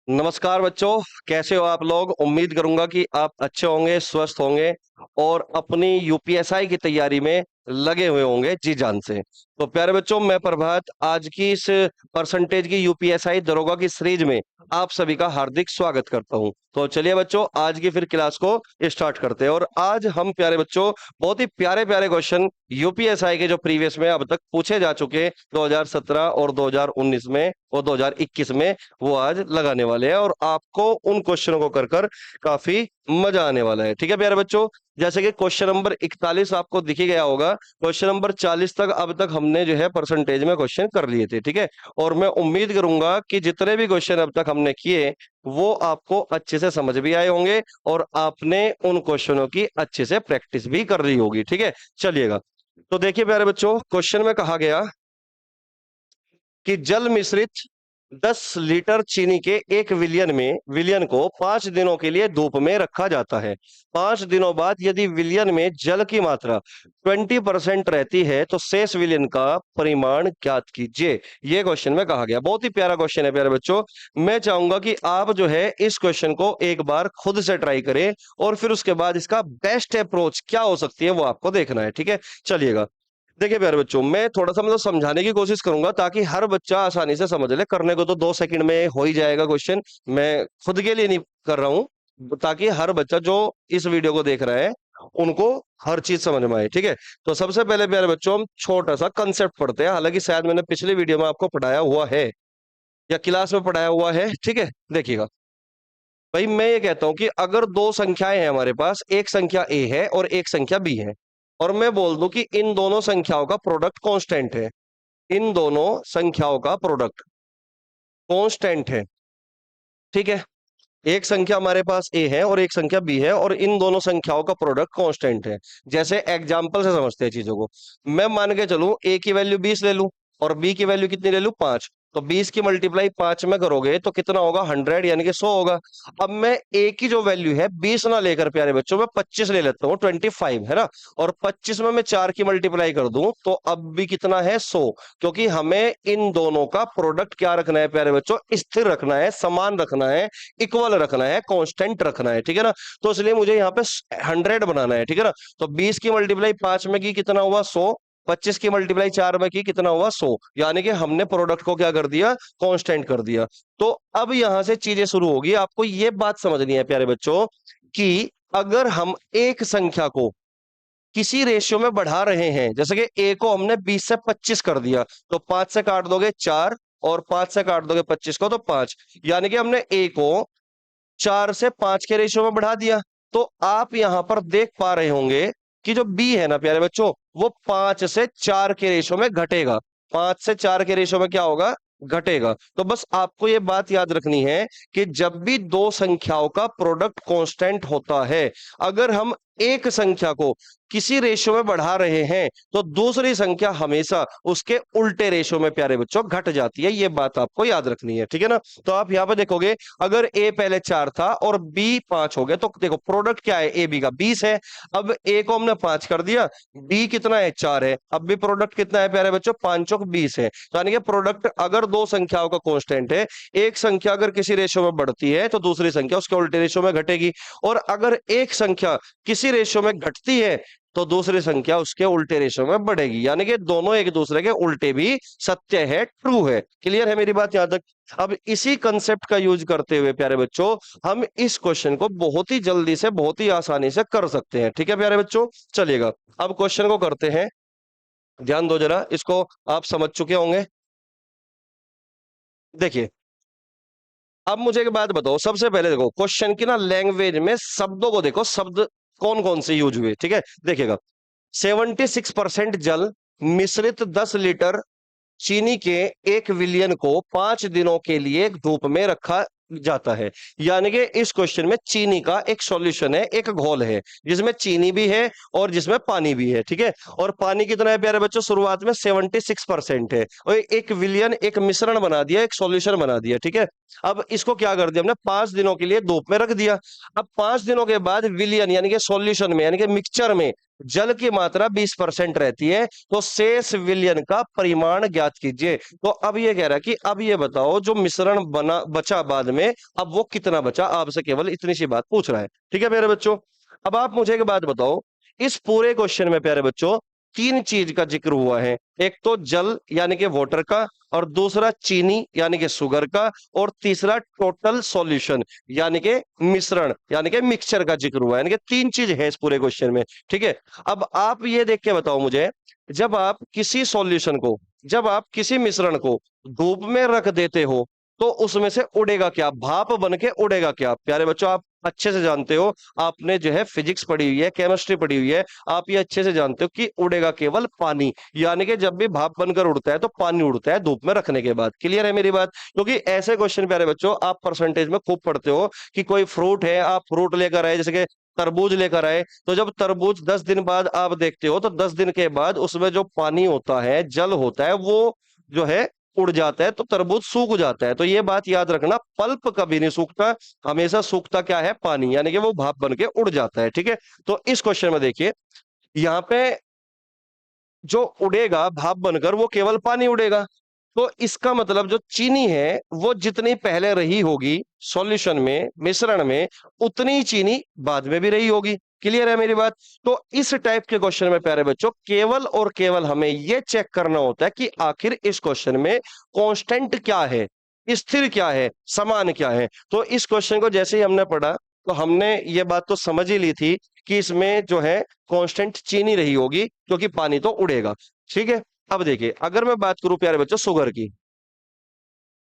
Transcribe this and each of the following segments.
नमस्कार बच्चों। कैसे हो आप लोग? उम्मीद करूंगा कि आप अच्छे होंगे, स्वस्थ होंगे और अपनी यूपीएसआई की तैयारी में लगे हुए होंगे जी जान से। तो प्यारे बच्चों, मैं प्रभात आज की इस परसेंटेज की यूपीएसआई दरोगा की सीरीज में आप सभी का हार्दिक स्वागत करता हूं। तो चलिए बच्चों, आज की फिर क्लास को स्टार्ट करते हैं। और आज हम प्यारे बच्चों बहुत ही प्यारे प्यारे क्वेश्चन यूपीएसआई के जो प्रीवियस में अब तक पूछे जा चुके 2017 और 2019 में और 2021 में, वो आज लगाने वाले हैं और आपको उन क्वेश्चनों को कर कर काफी मजा आने वाला है। ठीक है प्यारे बच्चों, जैसे कि क्वेश्चन नंबर 41 आपको दिख ही गया होगा। क्वेश्चन नंबर 40 तक अब तक हमने जो है परसेंटेज में क्वेश्चन कर लिए थे। ठीक है, और मैं उम्मीद करूंगा कि जितने भी क्वेश्चन अब तक हमने किए वो आपको अच्छे से समझ भी आए होंगे और आपने उन क्वेश्चनों की अच्छे से प्रैक्टिस भी कर ली होगी। ठीक है, चलिएगा। तो देखिए प्यारे बच्चों, क्वेश्चन में कहा गया कि जल मिश्रित 10 लीटर चीनी के एक विलियन को 5 दिनों के लिए धूप में रखा जाता है। 5 दिनों बाद यदि विलियन में जल की मात्रा 20% रहती है तो शेष विलियन का परिमाण ज्ञात कीजिए। ये क्वेश्चन में कहा गया। बहुत ही प्यारा क्वेश्चन है प्यारे बच्चों। मैं चाहूंगा कि आप जो है इस क्वेश्चन को एक बार खुद से ट्राई करें और फिर उसके बाद इसका बेस्ट अप्रोच क्या हो सकती है वो आपको देखना है। ठीक है, चलिएगा। देखिए प्यारे बच्चों, मैं थोड़ा सा मतलब समझाने की कोशिश करूंगा ताकि हर बच्चा आसानी से समझ ले। करने को तो 2 सेकंड में हो ही जाएगा क्वेश्चन। मैं खुद के लिए नहीं कर रहा हूं, ताकि हर बच्चा जो इस वीडियो को देख रहा है उनको हर चीज समझ में आए। ठीक है, तो सबसे पहले प्यारे बच्चों हम छोटा सा कंसेप्ट पढ़ते हैं। हालांकि शायद मैंने पिछली वीडियो में आपको पढ़ाया हुआ है या क्लास में पढ़ाया हुआ है। ठीक है, देखिएगा भाई, मैं ये कहता हूं कि अगर दो संख्याएं हैं हमारे पास, एक संख्या ए है और एक संख्या बी है, और मैं बोल दूं कि इन दोनों संख्याओं का प्रोडक्ट कांस्टेंट है, इन दोनों संख्याओं का प्रोडक्ट कांस्टेंट है। ठीक है, एक संख्या हमारे पास ए है और एक संख्या बी है और इन दोनों संख्याओं का प्रोडक्ट कांस्टेंट है। जैसे एग्जांपल से समझते हैं चीजों को। मैं मान के चलूं ए की वैल्यू 20 ले लूं और बी की वैल्यू कितनी ले लूं, 5। तो 20 की मल्टीप्लाई 5 में करोगे तो कितना होगा, 100 यानी कि 100 होगा। अब मैं ए की जो वैल्यू है 20 ना लेकर प्यारे बच्चों मैं 25 ले लेता हूँ, 25 है ना। और 25 में मैं 4 की मल्टीप्लाई कर दूं तो अब भी कितना है, 100। क्योंकि हमें इन दोनों का प्रोडक्ट क्या रखना है प्यारे बच्चों, स्थिर रखना है, समान रखना है, इक्वल रखना है, कांस्टेंट रखना है। ठीक है ना, तो इसलिए मुझे यहाँ पे 100 बनाना है। ठीक है ना, तो 20 की मल्टीप्लाई 5 में की कितना हुआ, 100। 25 की मल्टीप्लाई 4 में की कितना हुआ, 100। यानी कि हमने प्रोडक्ट को क्या कर दिया, कांस्टेंट कर दिया। तो अब यहां से चीजें शुरू होगी। आपको ये बात समझनी है प्यारे बच्चों कि अगर हम एक संख्या को किसी रेशियो में बढ़ा रहे हैं, जैसे कि ए को हमने 20 से 25 कर दिया, तो 5 से काट दोगे 4 और 5 से काट दोगे 25 को तो 5, यानी कि हमने ए को 4 से 5 के रेशियो में बढ़ा दिया। तो आप यहां पर देख पा रहे होंगे कि जो बी है ना प्यारे बच्चों, वो 5 से 4 के रेशियो में घटेगा। 5 से 4 के रेशियो में क्या होगा, घटेगा। तो बस आपको ये बात याद रखनी है कि जब भी दो संख्याओं का प्रोडक्ट कांस्टेंट होता है, अगर हम एक संख्या को किसी रेशियो में बढ़ा रहे हैं तो दूसरी संख्या हमेशा उसके उल्टे रेशियो में प्यारे बच्चों घट जाती है। ये बात आपको याद रखनी है। ठीक है ना, तो आप यहां पर देखोगे अगर ए पहले 4 था और बी 5 हो गया तो देखो प्रोडक्ट क्या है, ए बी का 20 है। अब ए को हमने 5 कर दिया, बी कितना है, 4 है। अब भी प्रोडक्ट कितना है प्यारे बच्चों, 5 चौक 20 है। तो यानी कि प्रोडक्ट अगर दो संख्याओं का कांस्टेंट है, एक संख्या अगर किसी रेशियो में बढ़ती है तो दूसरी संख्या उसके उल्टे रेशियो में घटेगी, और अगर एक संख्या किसी रेशियो में घटती है तो दूसरी संख्या उसके उल्टे रेशियो में बढ़ेगी। यानी कि दोनों एक दूसरे के उल्टे भी सत्य है, ट्रू है। क्लियर है मेरी बात यहां तक? अब इसी कंसेप्ट का यूज करते हुए प्यारे बच्चों हम इस क्वेश्चन को बहुत ही जल्दी से, बहुत ही आसानी से कर सकते हैं। ठीक है प्यारे बच्चों, चलिएगा अब क्वेश्चन को करते हैं। ध्यान दो जरा, इसको आप समझ चुके होंगे। देखिए, अब मुझे एक बात बताओ। सबसे पहले देखो क्वेश्चन की ना लैंग्वेज में शब्दों को देखो, शब्द कौन कौन से यूज हुए। ठीक है, देखिएगा। 76% जल मिश्रित 10 लीटर चीनी के एक विलियन को 5 दिनों के लिए धूप में रखा जाता है। यानी कि इस क्वेश्चन में चीनी का एक सॉल्यूशन है, एक घोल है जिसमें चीनी भी है और जिसमें पानी भी है। ठीक है, और पानी कितना है प्यारे बच्चों, शुरुआत में 76% है, और एक विलियन एक मिश्रण बना दिया, एक सॉल्यूशन बना दिया। ठीक है, अब इसको क्या कर दिया हमने, 5 दिनों के लिए धूप में रख दिया। अब 5 दिनों के बाद विलियन यानी कि सॉल्यूशन में यानी कि मिक्सचर में जल की मात्रा 20% रहती है, तो शेष विलयन का परिमाण ज्ञात कीजिए। तो अब ये कह रहा है कि अब ये बताओ जो मिश्रण बना बचा बाद में, अब वो कितना बचा, आपसे केवल इतनी सी बात पूछ रहा है। ठीक है प्यारे बच्चों, अब आप मुझे एक बात बताओ, इस पूरे क्वेश्चन में प्यारे बच्चों तीन चीज का जिक्र हुआ है। एक तो जल यानी कि वाटर का, और दूसरा चीनी यानी कि शुगर का, और तीसरा टोटल सॉल्यूशन यानी कि मिश्रण यानी कि मिक्सचर का जिक्र हुआ है। यानी कि तीन चीज है इस पूरे क्वेश्चन में। ठीक है, अब आप ये देख के बताओ मुझे, जब आप किसी सॉल्यूशन को, जब आप किसी मिश्रण को धूप में रख देते हो, तो उसमें से उड़ेगा क्या, भाप बन के उड़ेगा क्या? प्यारे बच्चों आप अच्छे से जानते हो, आपने जो है फिजिक्स पढ़ी हुई है, केमिस्ट्री पढ़ी हुई है, आप ये अच्छे से जानते हो कि उड़ेगा केवल पानी। यानी कि जब भी भाप बनकर उड़ता है तो पानी उड़ता है धूप में रखने के बाद। क्लियर है मेरी बात? क्योंकि ऐसे क्वेश्चन प्यारे बच्चों आप परसेंटेज में खूब पढ़ते हो कि कोई फ्रूट है, आप फ्रूट लेकर आए, जैसे कि तरबूज लेकर आए, तो जब तरबूज 10 दिन बाद आप देखते हो, तो 10 दिन के बाद उसमें जो पानी होता है, जल होता है, वो जो है उड़ जाता है, तो तरबूज सूख जाता है। तो ये बात याद रखना, पल्प कभी नहीं सूखता, हमेशा सूखता क्या है, पानी, यानी कि वो भाप बन के उड़ जाता है। ठीक है, तो इस क्वेश्चन में देखिए, यहाँ पे जो उड़ेगा भाप बनकर वो केवल पानी उड़ेगा। तो इसका मतलब जो चीनी है वो जितनी पहले रही होगी सॉल्यूशन में, मिश्रण में, उतनी ही चीनी बाद में भी रही होगी। क्लियर है मेरी बात? तो इस टाइप के क्वेश्चन में प्यारे बच्चों केवल और केवल हमें यह चेक करना होता है कि आखिर इस क्वेश्चन में कांस्टेंट क्या है, स्थिर क्या है, समान क्या है। तो इस क्वेश्चन को जैसे ही हमने पढ़ा, तो हमने ये बात तो समझ ही ली थी कि इसमें जो है कांस्टेंट चीनी रही होगी, क्योंकि पानी तो उड़ेगा। ठीक है, अब देखिए अगर मैं बात करूं प्यारे बच्चों शुगर की,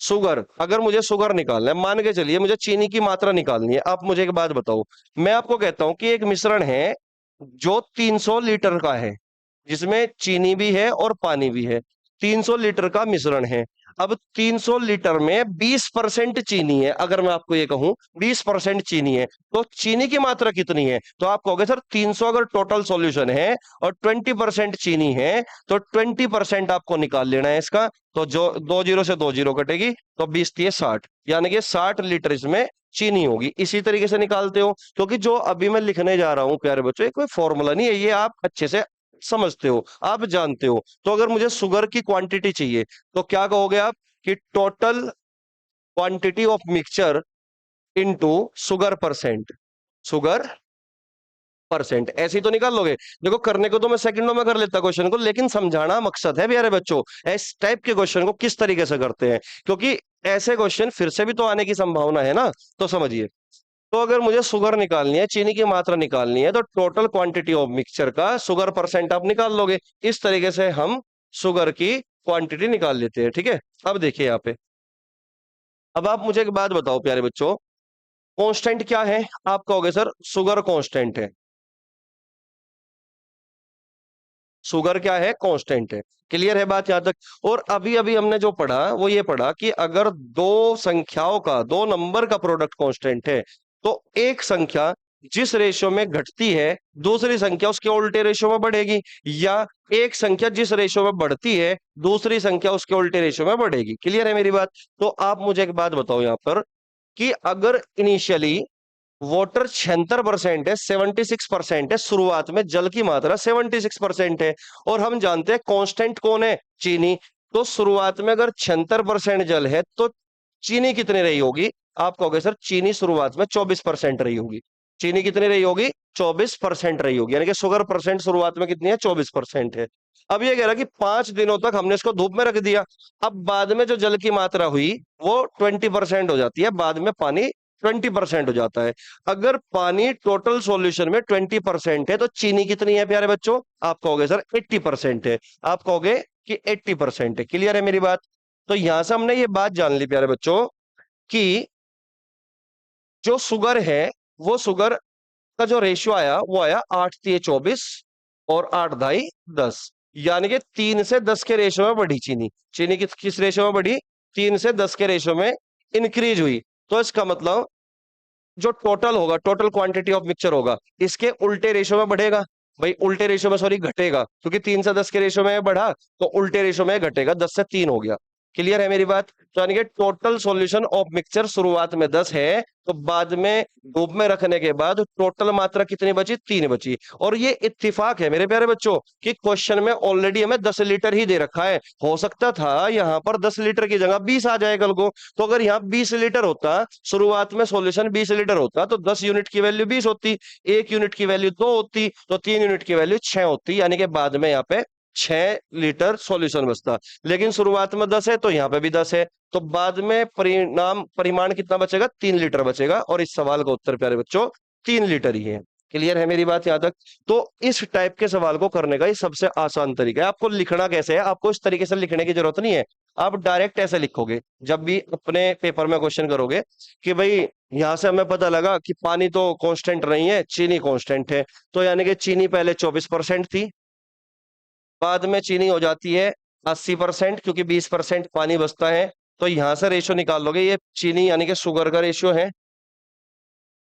शुगर, अगर मुझे शुगर निकालना है, मान के चलिए मुझे चीनी की मात्रा निकालनी है, आप मुझे एक बात बताओ, मैं आपको कहता हूं कि एक मिश्रण है जो 300 लीटर का है, जिसमें चीनी भी है और पानी भी है, 300 लीटर का मिश्रण है। अब 300 लीटर में 20% चीनी है, अगर मैं आपको ये कहूं 20% चीनी है, तो चीनी की मात्रा कितनी है? तो आप कहोगे सर 300 अगर टोटल सॉल्यूशन है और 20% चीनी है, तो 20% आपको निकाल लेना है इसका। तो जो 2 जीरो से 2 जीरो कटेगी, तो 20 × 3 = 60, यानी कि 60 लीटर इसमें चीनी होगी। इसी तरीके से निकालते हो, क्योंकि जो अभी मैं लिखने जा रहा हूं प्यारे बच्चों, ये कोई फॉर्मूला नहीं है, ये आप अच्छे से समझते हो, आप जानते हो। तो अगर मुझे शुगर की क्वांटिटी चाहिए, तो क्या कहोगे आप कि total quantity of mixture into sugar percent, sugar percent, ऐसे ही तो निकाल लोगे। देखो करने को तो मैं सेकंडों में कर लेता क्वेश्चन को, लेकिन समझाना मकसद है प्यारे बच्चों, इस टाइप के क्वेश्चन को किस तरीके से करते हैं, क्योंकि ऐसे क्वेश्चन फिर से भी तो आने की संभावना है ना। तो समझिए, तो अगर मुझे शुगर निकालनी है, चीनी की मात्रा निकालनी है, तो टोटल क्वांटिटी ऑफ मिक्सचर का शुगर परसेंट आप निकाल लोगे। इस तरीके से हम शुगर की क्वांटिटी निकाल लेते हैं। ठीक है, अब देखिए यहाँ पे, अब आप मुझे एक बात बताओ प्यारे बच्चों, कांस्टेंट क्या है? आप कहोगे सर शुगर कांस्टेंट है, शुगर क्या है, कांस्टेंट है। क्लियर है बात यहां तक? और अभी अभी हमने जो पढ़ा वो ये पढ़ा कि अगर दो संख्याओं का, दो नंबर का प्रोडक्ट कांस्टेंट है, तो एक संख्या जिस रेशियो में घटती है, दूसरी संख्या उसके उल्टे रेशियो में बढ़ेगी, या एक संख्या जिस रेशियो में बढ़ती है, दूसरी संख्या उसके उल्टे रेशियो में बढ़ेगी। क्लियर है मेरी बात? तो आप मुझे एक बात बताओ यहां पर कि अगर इनिशियली वाटर 76% है, 76% है, शुरुआत में जल की मात्रा 76% है, और हम जानते हैं कांस्टेंट कौन है, चीनी। तो शुरुआत में अगर 76% जल है, तो चीनी कितनी रही होगी? आप कहोगे सर चीनी शुरुआत में 24% रही होगी। चीनी कितनी रही होगी? 24% रही होगी, यानी कि शुगर परसेंट शुरुआत में कितनी है, 24% है। अब ये कह रहा है कि 5 दिनों तक हमने इसको धूप में रख दिया, अब बाद में जो जल की मात्रा हुई वो 20% हो जाती है, बाद में पानी 20% हो जाता है। अगर पानी टोटल सॉल्यूशन में 20% है, तो चीनी कितनी है प्यारे बच्चों? आप कहोगे सर 80% है, आप कहोगे कि 80% है। क्लियर है मेरी बात? तो यहां से हमने ये बात जान ली प्यारे बच्चों कि जो शुगर है, वो शुगर का जो रेशियो आया वो आया 8×3 = 24 और 8×2 = 10, यानी कि 3 से 10 के रेशियो में बढ़ी चीनी। चीनी किस रेशियो में बढ़ी? 3 से 10 के रेशियो में इंक्रीज हुई। तो इसका मतलब जो टोटल होगा, टोटल क्वांटिटी ऑफ मिक्सचर होगा, इसके उल्टे रेशियो में बढ़ेगा। भाई उल्टे रेशियो में, सॉरी, घटेगा, क्योंकि 3 से 10 के रेशियो में बढ़ा, तो उल्टे रेशियो में घटेगा, 10 से 3 हो गया। क्लियर है मेरी बात? तो यानी कि टोटल सॉल्यूशन ऑफ मिक्सचर शुरुआत में 10 है, तो बाद में धूप में रखने के बाद टोटल मात्रा कितनी बची? 3 बची। और ये इत्तिफाक है मेरे प्यारे बच्चों कि क्वेश्चन में ऑलरेडी हमें 10 लीटर ही दे रखा है। हो सकता था यहाँ पर 10 लीटर की जगह 20 आ जाए कल को। तो अगर यहाँ 20 लीटर होता, शुरुआत में सॉल्यूशन 20 लीटर होता, तो 10 यूनिट की वैल्यू 20 होती, 1 यूनिट की वैल्यू 2 होती, तो 3 यूनिट की वैल्यू 6 होती, यानी कि बाद में यहाँ पे 6 लीटर सॉल्यूशन बचता। लेकिन शुरुआत में 10 है तो यहाँ पे भी 10 है, तो बाद में परिमाण कितना बचेगा? 3 लीटर बचेगा। और इस सवाल का उत्तर प्यारे बच्चों 3 लीटर ही है। क्लियर है मेरी बात यहां तक? तो इस टाइप के सवाल को करने का ये सबसे आसान तरीका है। आपको लिखना कैसे है? आपको इस तरीके से लिखने की जरूरत नहीं है, आप डायरेक्ट ऐसे लिखोगे जब भी अपने पेपर में क्वेश्चन करोगे कि भाई यहां से हमें पता लगा कि पानी तो कांस्टेंट नहीं है, चीनी कांस्टेंट है। तो यानी कि चीनी पहले 24% थी, बाद में चीनी हो जाती है 80%, क्योंकि 20% पानी बचता है। तो यहां से रेशियो निकाल लोगे, ये चीनी यानी कि शुगर का रेशियो है,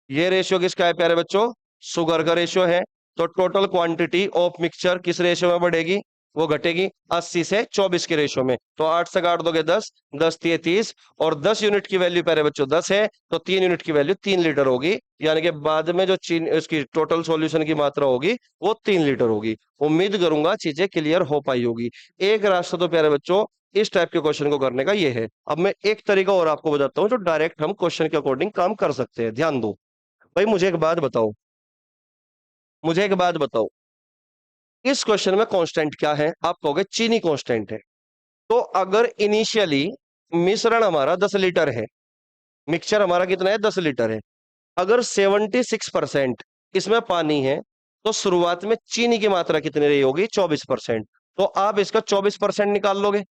ये रेशियो किसका है प्यारे बच्चों? शुगर का रेशियो है। तो टोटल क्वांटिटी ऑफ मिक्सचर किस रेशियो में बढ़ेगी? वो घटेगी 80 से 24 के रेशियो में। तो 8 से काट दोगे 10, 10 तिये 30, और 10 यूनिट की वैल्यू प्यारे बच्चों 10 है, तो 3 यूनिट की वैल्यू 3 लीटर होगी। यानी कि बाद में जो चीन उसकी टोटल सॉल्यूशन की मात्रा होगी वो 3 लीटर होगी। उम्मीद करूंगा चीजें क्लियर हो पाई होगी। एक रास्ता तो प्यारे बच्चों इस टाइप के क्वेश्चन को करने का ये है। अब मैं एक तरीका और आपको बताता हूँ जो डायरेक्ट हम क्वेश्चन के अकॉर्डिंग काम कर सकते हैं। ध्यान दो भाई, मुझे एक बात बताओ, मुझे एक बात बताओ, इस क्वेश्चन में कांस्टेंट क्या है? आप कहोगे चीनी कांस्टेंट है। तो अगर इनिशियली मिश्रण हमारा 10 लीटर है, मिक्सचर हमारा कितना है? 10 लीटर है, अगर 76% इसमें पानी है, तो शुरुआत में चीनी की मात्रा कितनी रही होगी? 24%। तो आप इसका 24% निकाल लोगे।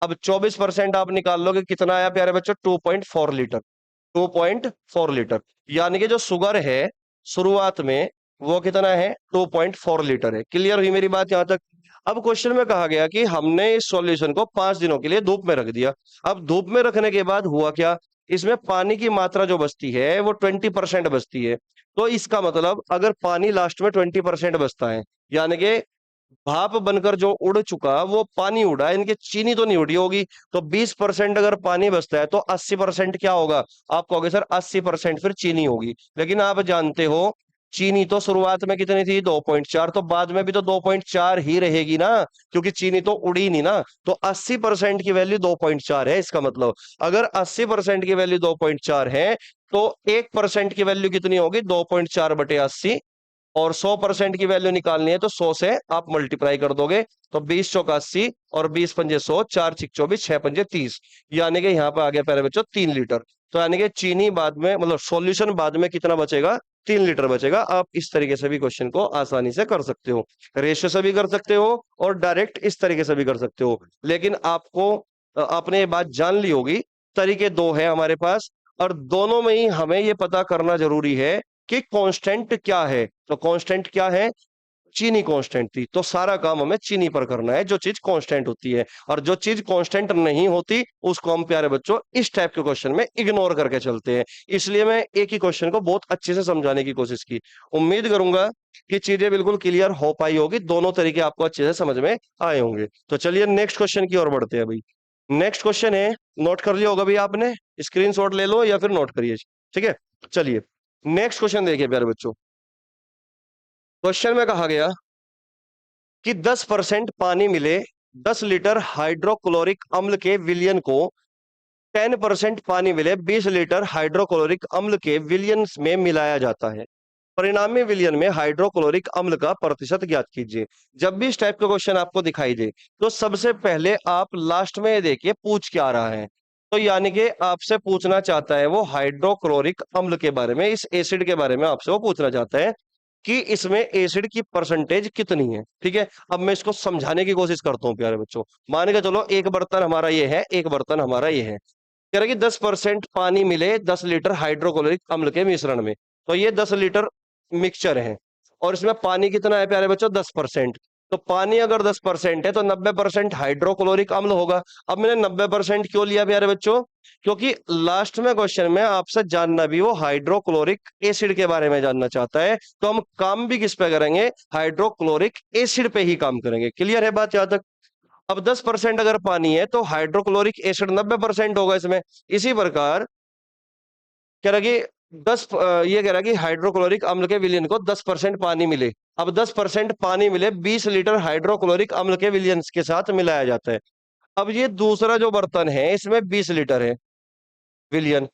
अब 24% आप निकाल लोगे, कितना आया प्यारे बच्चों? 2.4 लीटर। 2.4 लीटर, यानी कि जो शुगर है शुरुआत में वो कितना है? 2.4 लीटर है। क्लियर हुई मेरी बात यहां तक? अब क्वेश्चन में कहा गया कि हमने इस सॉल्यूशन को 5 दिनों के लिए धूप में रख दिया। अब धूप में रखने के बाद हुआ क्या? इसमें पानी की मात्रा जो बचती है वो 20% बचती है। तो इसका मतलब अगर पानी लास्ट में 20% बचता है, यानी कि भाप बनकर जो उड़ चुका वो पानी उड़ा, इनकी चीनी तो नहीं उड़ी होगी। तो 20% अगर पानी बचता है तो 80% क्या होगा? आप कहोगे सर 80% फिर चीनी होगी। लेकिन आप जानते हो चीनी तो शुरुआत में कितनी थी? 2.4, तो बाद में भी तो 2.4 ही रहेगी ना, क्योंकि चीनी तो उड़ी नहीं ना। तो 80% की वैल्यू 2.4 है। इसका मतलब अगर 80% की वैल्यू 2.4 है, तो 1% की वैल्यू कितनी होगी? 2.4/80। और 100% की वैल्यू निकालनी है तो 100 से आप मल्टीप्लाई कर दोगे, तो 20 चौका 80 और 20 पंजे 100, 4 छिक 24, 6 पंजे 30, यानी कि यहाँ पे आ गया प्यारे बच्चों 3 लीटर। तो यानी कि चीनी बाद में, मतलब सॉल्यूशन बाद में कितना बचेगा? 3 लीटर बचेगा। आप इस तरीके से भी क्वेश्चन को आसानी से कर सकते हो, रेशियो से भी कर सकते हो और डायरेक्ट इस तरीके से भी कर सकते हो। लेकिन आपको आपने ये बात जान ली होगी, तरीके दो है हमारे पास, और दोनों में ही हमें ये पता करना जरूरी है कि कांस्टेंट क्या है। तो कांस्टेंट क्या है? चीनी कांस्टेंट थी, तो सारा काम हमें चीनी पर करना है, जो चीज कांस्टेंट होती है। और जो चीज कांस्टेंट नहीं होती उसको हम प्यारे बच्चों इस टाइप के क्वेश्चन में इग्नोर करके चलते हैं। इसलिए मैं एक ही क्वेश्चन को बहुत अच्छे से समझाने की कोशिश की। उम्मीद करूंगा कि चीजें बिल्कुल क्लियर हो पाई होगी, दोनों तरीके आपको अच्छे से समझ में आए होंगे। तो चलिए नेक्स्ट क्वेश्चन की ओर बढ़ते हैं भाई। नेक्स्ट क्वेश्चन है, नोट कर लिया होगा भाई आपने, स्क्रीनशॉट ले लो या फिर नोट करिए, ठीक है? चलिए नेक्स्ट क्वेश्चन देखिए प्यारे बच्चों। क्वेश्चन में कहा गया कि 10% पानी मिले 10 लीटर हाइड्रोक्लोरिक अम्ल के विलयन को 10% पानी मिले 20 लीटर हाइड्रोक्लोरिक अम्ल के विलयन में मिलाया जाता है। परिणामी विलयन में हाइड्रोक्लोरिक अम्ल का प्रतिशत ज्ञात कीजिए। जब भी इस टाइप का क्वेश्चन आपको दिखाई दे, तो सबसे पहले आप लास्ट में देखिए पूछ क्या रहा है। तो यानी कि आपसे पूछना चाहता है वो हाइड्रोक्लोरिक अम्ल के बारे में, इस एसिड के बारे में आपसे वो पूछना चाहता है कि इसमें एसिड की परसेंटेज कितनी है। ठीक है, अब मैं इसको समझाने की कोशिश करता हूँ प्यारे बच्चों। मान के चलो एक बर्तन हमारा ये है, एक बर्तन हमारा ये है। कह रहा है कि 10% पानी मिले 10 लीटर हाइड्रोक्लोरिक अम्ल के मिश्रण में। तो ये 10 लीटर मिक्सचर है और इसमें पानी कितना है प्यारे बच्चों? 10%। तो पानी अगर 10% है तो 90% हाइड्रोक्लोरिक अम्ल होगा। अब मैंने 90% क्यों लिया प्यारे बच्चों? क्योंकि लास्ट में क्वेश्चन में आपसे जानना भी वो हाइड्रोक्लोरिक एसिड के बारे में जानना चाहता है, तो हम काम भी किस पे करेंगे? हाइड्रोक्लोरिक एसिड पे ही काम करेंगे। क्लियर है बात यहां तक? अब 10% अगर पानी है तो हाइड्रोक्लोरिक एसिड 90% होगा इसमें। इसी प्रकार कह रहा कि ये कह रहा कि हाइड्रोक्लोरिक अम्ल के विलयन को 10% पानी मिले। अब 10% पानी मिले, 20 लीटर हाइड्रोक्लोरिक अम्ल के विलयन के साथ मिलाया जाता है। अब ये दूसरा जो बर्तन है इसमें 20 लीटर है विलियन,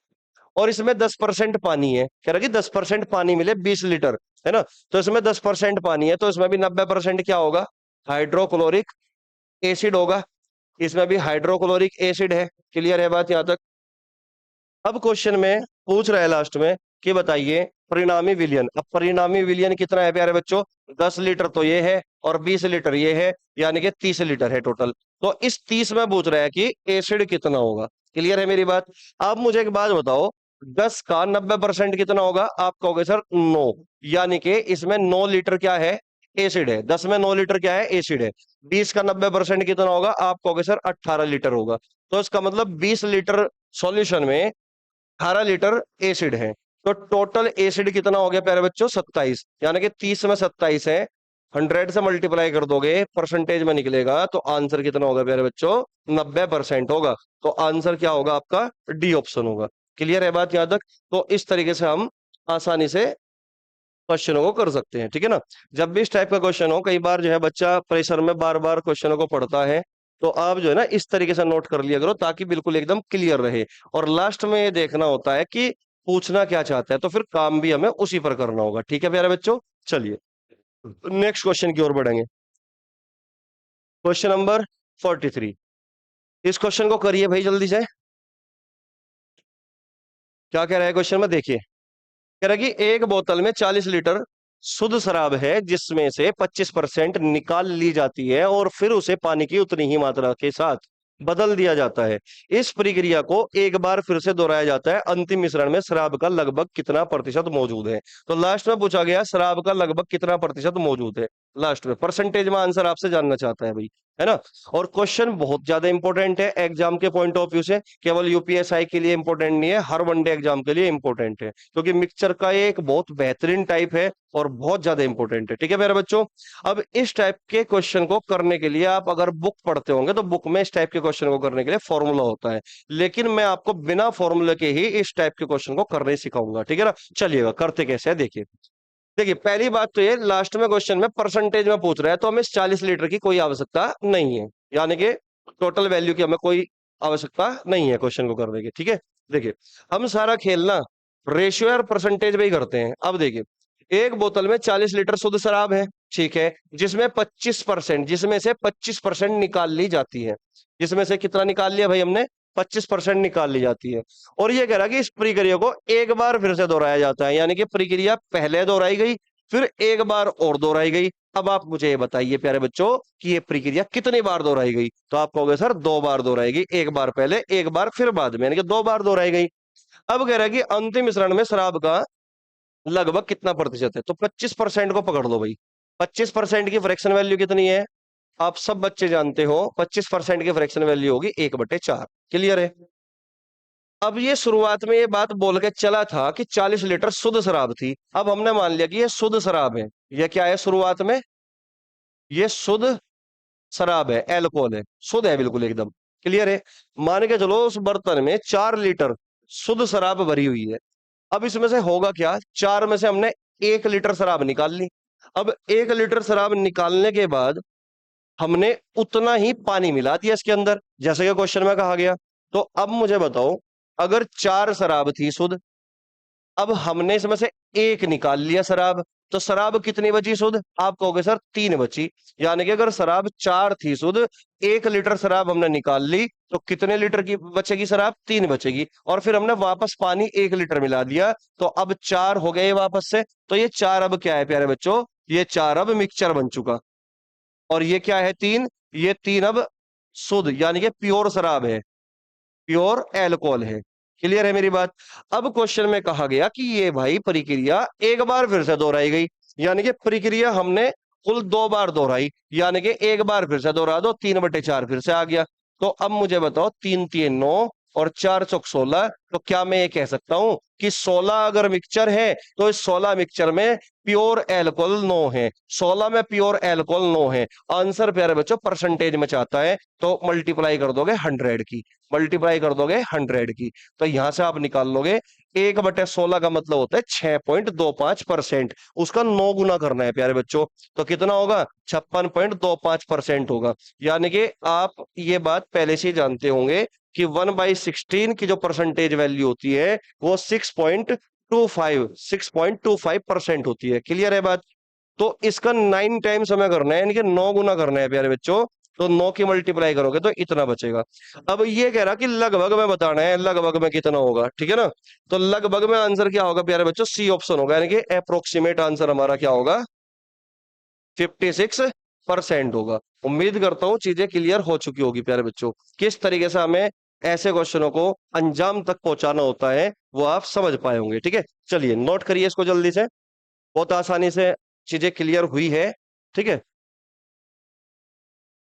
और इसमें 10% पानी है। कह रहा कि 10% पानी मिले 20 लीटर, है ना। तो इसमें 10% पानी है, तो इसमें भी 90% क्या होगा, हाइड्रोक्लोरिक एसिड होगा। इसमें भी हाइड्रोक्लोरिक एसिड है। क्लियर है बात यहां तक। अब क्वेश्चन में पूछ रहा है लास्ट में कि बताइए परिणामी विलयन। अब परिणामी विलयन कितना है प्यारे बच्चों, 10 लीटर तो ये है और 20 लीटर ये है, यानी कि 30 लीटर है टोटल। तो इस 30 में पूछ रहा है कि एसिड कितना होगा। क्लियर है मेरी बात। आप मुझे एक बात बताओ, 10 का 90% कितना होगा। आप कहोगे सर 9, यानी कि इसमें 9 लीटर क्या है, एसिड है। 10 में 9 लीटर क्या है, एसिड है। 20 का 90% कितना होगा, आप कहोगे सर 18 लीटर होगा। तो इसका मतलब 20 लीटर सॉल्यूशन में 18 लीटर एसिड है। तो टोटल एसिड कितना हो गया प्यारे बच्चों, 27, यानी कि 30 में 27 है। 100 से मल्टीप्लाई कर दोगे परसेंटेज में निकलेगा, तो आंसर कितना होगा प्यारे बच्चों, 90% होगा। तो आंसर क्या होगा आपका, डी ऑप्शन होगा। क्लियर है बात यहां तक। तो इस तरीके से हम आसानी से क्वेश्चनों को कर सकते हैं, ठीक है ना। जब भी इस टाइप का क्वेश्चन हो, कई बार जो है बच्चा प्रेशर में बार बार क्वेश्चनों को पढ़ता है, तो आप जो है ना इस तरीके से नोट कर लिया करो, ताकि बिल्कुल एकदम क्लियर रहे। और लास्ट में ये देखना होता है कि पूछना क्या चाहता है, तो फिर काम भी हमें उसी पर करना होगा। ठीक है प्यारे बच्चों, चलिए नेक्स्ट क्वेश्चन की ओर बढ़ेंगे। Question number 43। इस क्वेश्चन को करिए भाई जल्दी से। क्या कह रहा है क्वेश्चन में, देखिए। कह रहा है कि एक बोतल में 40 लीटर शुद्ध शराब है, जिसमें से 25% निकाल ली जाती है और फिर उसे पानी की उतनी ही मात्रा के साथ बदल दिया जाता है। इस प्रक्रिया को एक बार फिर से दोहराया जाता है। अंतिम मिश्रण में शराब का लगभग कितना प्रतिशत मौजूद है। तो लास्ट में पूछा गया शराब का लगभग कितना प्रतिशत मौजूद है। लास्ट में परसेंटेज में आंसर आपसे जानना चाहता है भाई, है ना। और क्वेश्चन बहुत ज्यादा इंपॉर्टेंट है एग्जाम के पॉइंट ऑफ व्यू से। केवल यूपीएसआई के लिए इंपॉर्टेंट नहीं है, हर वनडे एग्जाम के लिए इंपॉर्टेंट है, क्योंकि मिक्सचर का एक बहुत बेहतरीन टाइप है और बहुत ज्यादा इंपॉर्टेंट है। ठीक है मेरे बच्चों। अब इस टाइप के क्वेश्चन को करने के लिए आप अगर बुक पढ़ते होंगे, तो बुक में इस टाइप के क्वेश्चन को करने के लिए फॉर्मूला होता है, लेकिन मैं आपको बिना फॉर्मूले के ही इस टाइप के क्वेश्चन को करने सिखाऊंगा। ठीक है ना। चलिएगा करते कैसे है, देखिए। देखिए पहली बात तो ये, लास्ट में क्वेश्चन में परसेंटेज में पूछ रहा है, तो हमें इस 40 लीटर की कोई आवश्यकता नहीं है, यानी कि टोटल वैल्यू की हमें कोई आवश्यकता नहीं है क्वेश्चन को करने की। ठीक है। देखिए हम सारा खेल ना रेशियो और परसेंटेज में ही करते हैं। अब देखिए, एक बोतल में 40 लीटर शुद्ध शराब है, ठीक है, जिसमें 25%, जिसमें से 25% निकाल ली जाती है। जिसमें से कितना निकाल लिया भाई हमने, 25% निकाल ली जाती है। और ये कह रहा है कि इस प्रक्रिया को एक बार फिर से दोहराया जाता है, यानी कि प्रक्रिया पहले दोहराई गई, फिर एक बार और दोहराई गई। अब आप मुझे ये बताइए प्यारे बच्चों कि ये प्रक्रिया कितनी बार दोहराई गई। तो आप कहोगे सर 2 बार दोहराई गई, एक बार पहले एक बार फिर बाद में, यानी कि 2 बार दोहराई गई। अब कह रहा है कि अंतिम मिश्रण में शराब का लगभग कितना प्रतिशत है। तो 25% को पकड़ लो भाई। 25% की फ्रैक्शन वैल्यू कितनी है, आप सब बच्चे जानते हो, 25% की फ्रैक्शन वैल्यू होगी 1/4। क्लियर है। अब ये शुरुआत में ये बात बोल के चला था कि 40 लीटर शुद्ध शराब थी। अब हमने मान लिया कि ये शुद्ध शराब है। ये क्या है शुरुआत में, ये शुद्ध शराब है, एल्कोहल है, शुद्ध है बिल्कुल एकदम। क्लियर है। मान के चलो उस बर्तन में 4 लीटर शुद्ध शराब भरी हुई है। अब इसमें से होगा क्या, 4 में से हमने 1 लीटर शराब निकाल ली। अब 1 लीटर शराब निकालने के बाद हमने उतना ही पानी मिला दिया इसके अंदर, जैसे कि क्वेश्चन में कहा गया। तो अब मुझे बताओ, अगर 4 शराब थी शुद्ध, अब हमने इसमें से एक निकाल लिया शराब, तो शराब कितनी बची शुद्ध, आप कहोगे सर 3 बची। यानी कि अगर शराब 4 थी शुद्ध, 1 लीटर शराब हमने निकाल ली, तो कितने लीटर की बचेगी शराब, 3 बचेगी। और फिर हमने वापस पानी 1 लीटर मिला दिया, तो अब 4 हो गए वापस से। तो ये 4 अब क्या है प्यारे बच्चों, ये 4 अब मिक्सचर बन चुका। और ये क्या है 3, ये 3 अब शुद्ध यानी कि प्योर शराब है, प्योर एल्कोहल है। क्लियर है मेरी बात। अब क्वेश्चन में कहा गया कि ये भाई प्रक्रिया एक बार फिर से दोहराई गई, यानी कि प्रक्रिया हमने कुल 2 बार दोहराई, यानी कि एक बार फिर से दोहरा दो, 3/4 फिर से आ गया। तो अब मुझे बताओ, 3 3 9, और 4 चौक 16, तो क्या मैं ये कह सकता हूं कि 16 अगर मिक्सचर है तो इस 16 मिक्सचर में प्योर एल्कोहल 9 है, 16 में प्योर एल्कोहल 9 है। आंसर प्यारे बच्चों परसेंटेज में चाहता है, तो मल्टीप्लाई कर दोगे 100 की, मल्टीप्लाई कर दोगे 100 की, तो यहां से आप निकाल लोगे 1/16 का मतलब होता है 6.25%। उसका 9 गुना करना है प्यारे बच्चों, तो कितना होगा? 56.25% होगा। यानी कि आप ये बात पहले से ही जानते होंगे कि 1/16 की जो परसेंटेज वैल्यू होती है वो 6.25% होती है। क्लियर है बात? तो इसका 9 टाइम्स हमें करना है, यानी कि 9 गुना करना है प्यारे बच्चों। तो 9 की मल्टीप्लाई करोगे तो इतना बचेगा। अब ये कह रहा कि लगभग में बताना है, लगभग में कितना होगा, ठीक है ना? तो लगभग में आंसर क्या होगा प्यारे बच्चों? सी ऑप्शन होगा, यानी कि अप्रोक्सीमेट आंसर हमारा क्या होगा? 56% होगा। उम्मीद करता हूं चीजें क्लियर हो चुकी होगी प्यारे बच्चों। किस तरीके से हमें ऐसे क्वेश्चनों को अंजाम तक पहुंचाना होता है वो आप समझ पाए होंगे। ठीक है, चलिए नोट करिए इसको जल्दी से। बहुत आसानी से चीजें क्लियर हुई है। ठीक है,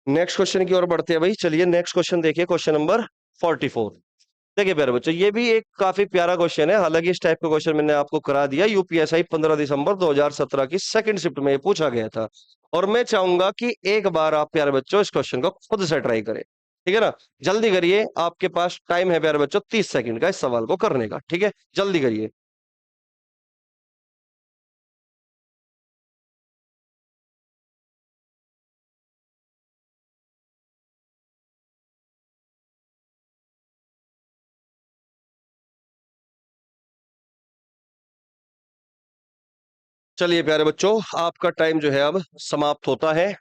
नेक्स्ट क्वेश्चन की ओर बढ़ते हैं भाई। चलिए नेक्स्ट क्वेश्चन देखिए, क्वेश्चन नंबर 44। देखिए प्यारे बच्चों, ये भी एक काफी प्यारा क्वेश्चन है। हालांकि इस टाइप का क्वेश्चन मैंने आपको करा दिया यूपीएसआई 15 दिसंबर 2017 की सेकंड शिफ्ट में ये पूछा गया था। और मैं चाहूंगा कि एक बार आप प्यारे बच्चों इस क्वेश्चन को खुद से ट्राई करें। ठीक है ना? जल्दी करिए, आपके पास टाइम है प्यारे बच्चों 30 सेकंड का इस सवाल को करने का। ठीक है, जल्दी करिए। चलिए प्यारे बच्चों, आपका टाइम जो है अब समाप्त होता है।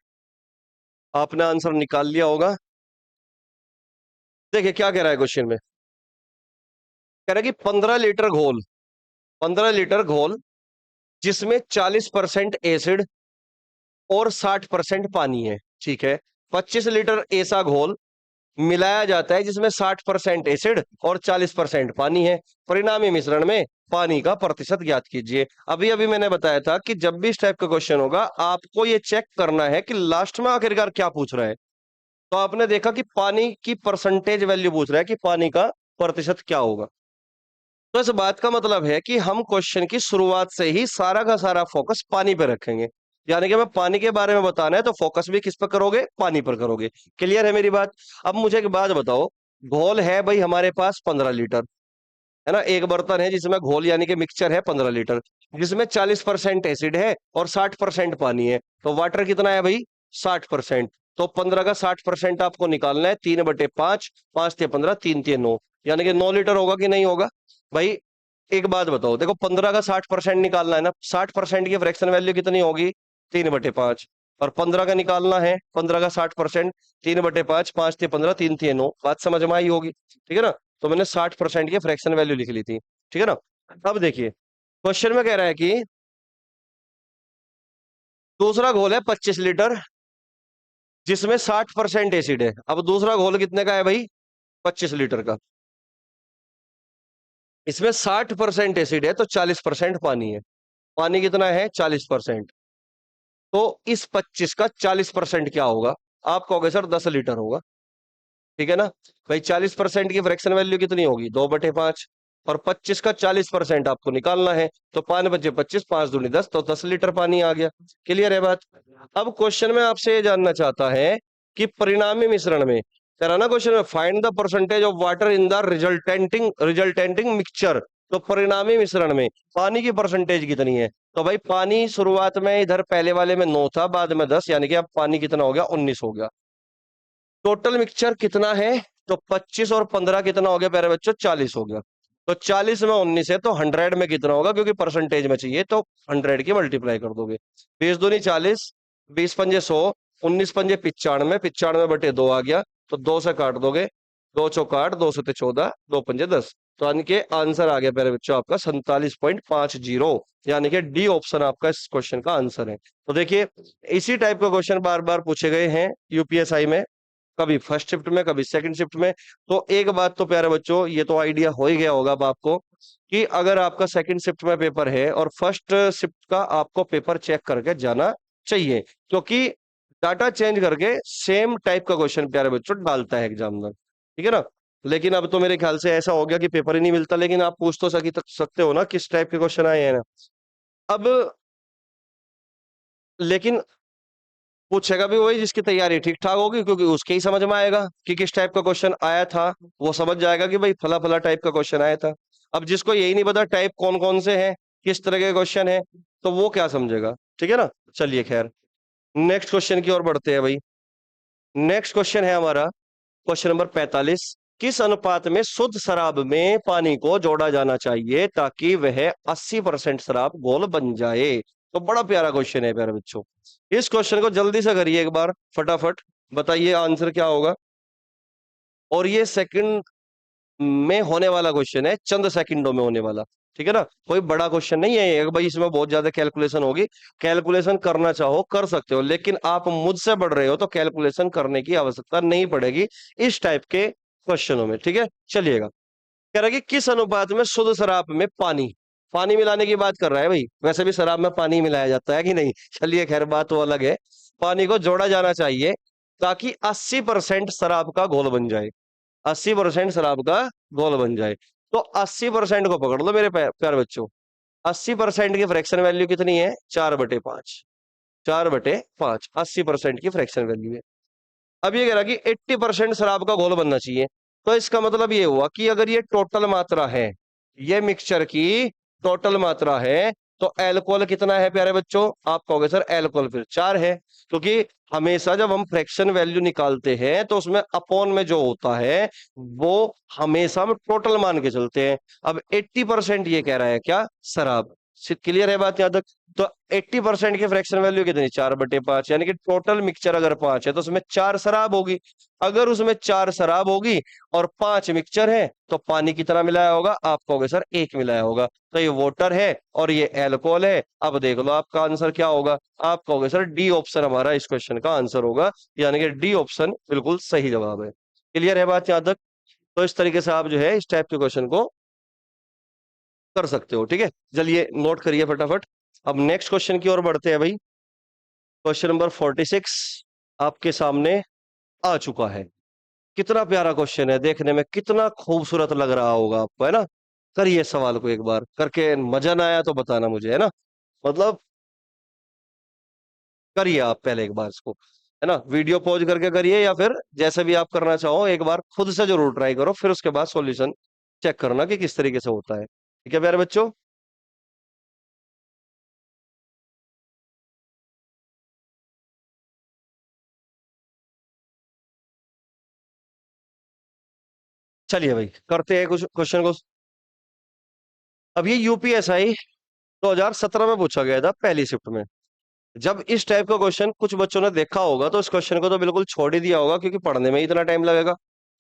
आपने आंसर निकाल लिया होगा। देखिए क्या कह रहा है क्वेश्चन में। कह रहा है कि 15 लीटर घोल, 15 लीटर घोल जिसमें 40% एसिड और 60% पानी है। ठीक है, 25 लीटर ऐसा घोल मिलाया जाता है जिसमें 60% एसिड और 40% पानी है। परिणामी मिश्रण में पानी का प्रतिशत ज्ञात कीजिए। अभी अभी मैंने बताया था कि जब भी इस टाइप का क्वेश्चन होगा आपको ये चेक करना है कि लास्ट में आखिरकार क्या पूछ रहा है। तो आपने देखा कि पानी की परसेंटेज वैल्यू पूछ रहा है कि पानी का प्रतिशत क्या होगा। तो इस बात का मतलब है कि हम क्वेश्चन की शुरुआत से ही सारा का सारा फोकस पानी पे रखेंगे। यानी कि हमें पानी के बारे में बताना है तो फोकस भी किस पर करोगे? पानी पर करोगे। क्लियर है मेरी बात? अब मुझे एक बात बताओ, घोल है भाई हमारे पास 15 लीटर, है ना? एक बर्तन है जिसमें घोल यानी कि मिक्सचर है 15 लीटर, जिसमें 40% एसिड है और 60% पानी है। तो वाटर कितना है भाई? 60%। तो 15 का 60% आपको निकालना है, 3/5, 5 × 15, 3 × 9, यानी कि 9 लीटर होगा कि नहीं होगा भाई? एक बात बताओ, देखो 15 का 60% निकालना है ना, 60% की फ्रैक्शन वैल्यू कितनी होगी? 3/5। और 15 का निकालना है, 15 का 60%, 3/5, 5 × 15, 3 × 9। बात समझ में आई होगी, ठीक है ना? तो मैंने 60% की फ्रैक्शन वैल्यू लिख ली थी। ठीक है ना? अब देखिए क्वेश्चन में कह रहा है कि दूसरा घोल है 25 लीटर जिसमें 60% एसिड है। अब दूसरा घोल कितने का है भाई? 25 लीटर का। इसमें 60% एसिड है तो 40% पानी है। पानी कितना है? 40%। तो इस 25 का 40% क्या होगा? आप कहोगे सर 10 लीटर होगा। ठीक है ना भाई? 40% की फ्रैक्शन वैल्यू कितनी होगी? 2/5। और 25 का 40% आपको निकालना है, तो 5 × 25, 5 × 2 = 10, तो 10 लीटर पानी आ गया। क्लियर है बात? अब क्वेश्चन में आपसे ये जानना चाहता है कि परिणामी मिश्रण में, कह रहा ना क्वेश्चन में, find the percentage of water in the resultant mixture. तो परिणामी मिश्रण में पानी की परसेंटेज कितनी है? तो भाई पानी शुरुआत में इधर पहले वाले में 9 था, बाद में 10, यानी कि अब पानी कितना हो गया? 19 हो गया। टोटल मिक्सचर कितना है? तो 25 और 15 कितना हो गया प्यारे बच्चों? 40 हो गया। तो 40 में 19 है तो 100 में कितना होगा? क्योंकि परसेंटेज में चाहिए तो 100 की मल्टीप्लाई कर दोगे। 20 × 2 = 40, 20 × 5 = 100, 19 × 5 = 95, 95/2 आ गया। तो 2 से काट दोगे, 2 × 4 = 8, 2 × 7 = 14, 2 × 5 = 10। तो यानी कि आंसर आ गया प्यारे बच्चों आपका 47.50, यानी कि डी ऑप्शन आपका इस क्वेश्चन का आंसर है। तो देखिए इसी टाइप का क्वेश्चन बार बार पूछे गए हैं यूपीएसआई में, कभी फर्स्ट शिफ्ट में कभी सेकंड शिफ्ट में। तो एक बात तो प्यारे बच्चों ये तो आइडिया हो ही गया होगा अब आपको कि अगर आपका सेकंड शिफ्ट में पेपर है और फर्स्ट शिफ्ट का आपको पेपर चेक करके जाना चाहिए, क्योंकि डाटा चेंज करके सेम टाइप का क्वेश्चन प्यारे बच्चों डालता है एग्जामिनर। ठीक है ना? लेकिन अब तो मेरे ख्याल से ऐसा हो गया कि पेपर ही नहीं मिलता, लेकिन आप पूछ तो सकते हो ना किस टाइप के क्वेश्चन आए हैं ना। अब लेकिन पूछेगा भी वही जिसकी तैयारी ठीक ठाक होगी, क्योंकि उसके ही समझ में आएगा कि किस टाइप का क्वेश्चन आया था। वो समझ जाएगा कि भाई फला फला टाइप का क्वेश्चन आया था। अब जिसको यही नहीं पता टाइप कौन कौन से हैं, किस तरह के क्वेश्चन है, तो वो क्या समझेगा। ठीक है ना। चलिए खैर, नेक्स्ट क्वेश्चन की ओर बढ़ते हैं भाई। नेक्स्ट क्वेश्चन है हमारा क्वेश्चन नंबर 45। किस अनुपात में शुद्ध शराब में पानी को जोड़ा जाना चाहिए ताकि वह 80% शराब घोल बन जाए। तो बड़ा प्यारा क्वेश्चन है प्यारे बच्चों। इस क्वेश्चन को जल्दी से करिए एक बार फटाफट, बताइए आंसर क्या होगा। और ये सेकंड में होने वाला क्वेश्चन है, चंद सेकंडों में होने वाला। ठीक है ना, कोई बड़ा क्वेश्चन नहीं है ये भाई, इसमें बहुत ज्यादा कैलकुलेशन होगी। कैलकुलेशन करना चाहो कर सकते हो, लेकिन आप मुझसे बढ़ रहे हो तो कैलकुलेशन करने की आवश्यकता नहीं पड़ेगी इस टाइप के क्वेश्चनों में। ठीक है, चलिएगा। कह रहा है कि किस अनुपात में शुद्ध शराब में पानी, पानी मिलाने की बात कर रहा है भाई, वैसे भी शराब में पानी मिलाया जाता है कि नहीं। चलिए खैर, बात तो अलग है। पानी को जोड़ा जाना चाहिए ताकि 80% शराब का घोल बन जाए। 80% शराब का घोल बन जाए। तो 80% को पकड़ लो मेरे प्यारे बच्चों। 80% की फ्रैक्शन वैल्यू कितनी है? 4/5। 4/5 80% की फ्रैक्शन वैल्यू है। अब ये कह रहा कि 80% शराब का घोल बनना चाहिए। तो इसका मतलब ये हुआ कि अगर ये टोटल मात्रा है, ये मिक्सचर की टोटल मात्रा है, तो एल्कोहल कितना है प्यारे बच्चों? आप कहोगे सर एल्कोहल फिर 4 है, क्योंकि हमेशा जब हम फ्रैक्शन वैल्यू निकालते हैं तो उसमें अपॉन में जो होता है वो हमेशा हम टोटल मान के चलते हैं। अब 80% ये कह रहा है क्या? शराब। क्लियर है बात यहां तक? तो 80% की फ्रैक्शन वैल्यू कितनी? 4/5, यानी कि टोटल मिक्सचर अगर 5 है तो उसमें 4 शराब होगी। अगर उसमें 4 शराब होगी और 5 मिक्सचर है, तो पानी कितना मिलाया होगा? आप कहोगे सर 1 मिलाया होगा। तो ये वाटर है और ये एल्कोहल है। अब देख लो आपका आंसर क्या होगा। आप कहोगे सर डी ऑप्शन हमारा इस क्वेश्चन का आंसर होगा, यानी कि डी ऑप्शन बिल्कुल सही जवाब है। क्लियर है बात यहां तक? तो इस तरीके से आप जो है इस टाइप के क्वेश्चन को कर सकते हो। ठीक है, चलिए नोट करिए फटाफट। अब नेक्स्ट क्वेश्चन की ओर बढ़ते हैं भाई। क्वेश्चन नंबर 46 आपके सामने आ चुका है। कितना प्यारा क्वेश्चन है, देखने में कितना खूबसूरत लग रहा होगा आपको, है ना। करिए सवाल को एक बार करके, मजा ना आया तो बताना मुझे, है ना। मतलब करिए आप पहले एक बार इसको, है ना, वीडियो पॉज करके करिए या फिर जैसे भी आप करना चाहो, एक बार खुद से जरूर ट्राई करो, फिर उसके बाद सॉल्यूशन चेक करना कि किस तरीके से होता है। ठीक है प्यारे बच्चों। चलिए भाई करते हैं कुछ क्वेश्चन को। अब ये यूपीएसआई 2017 में पूछा गया था पहली शिफ्ट में। जब इस टाइप का क्वेश्चन कुछ बच्चों ने देखा होगा तो इस क्वेश्चन को तो बिल्कुल छोड़ ही दिया होगा, क्योंकि पढ़ने में ही इतना टाइम लगेगा,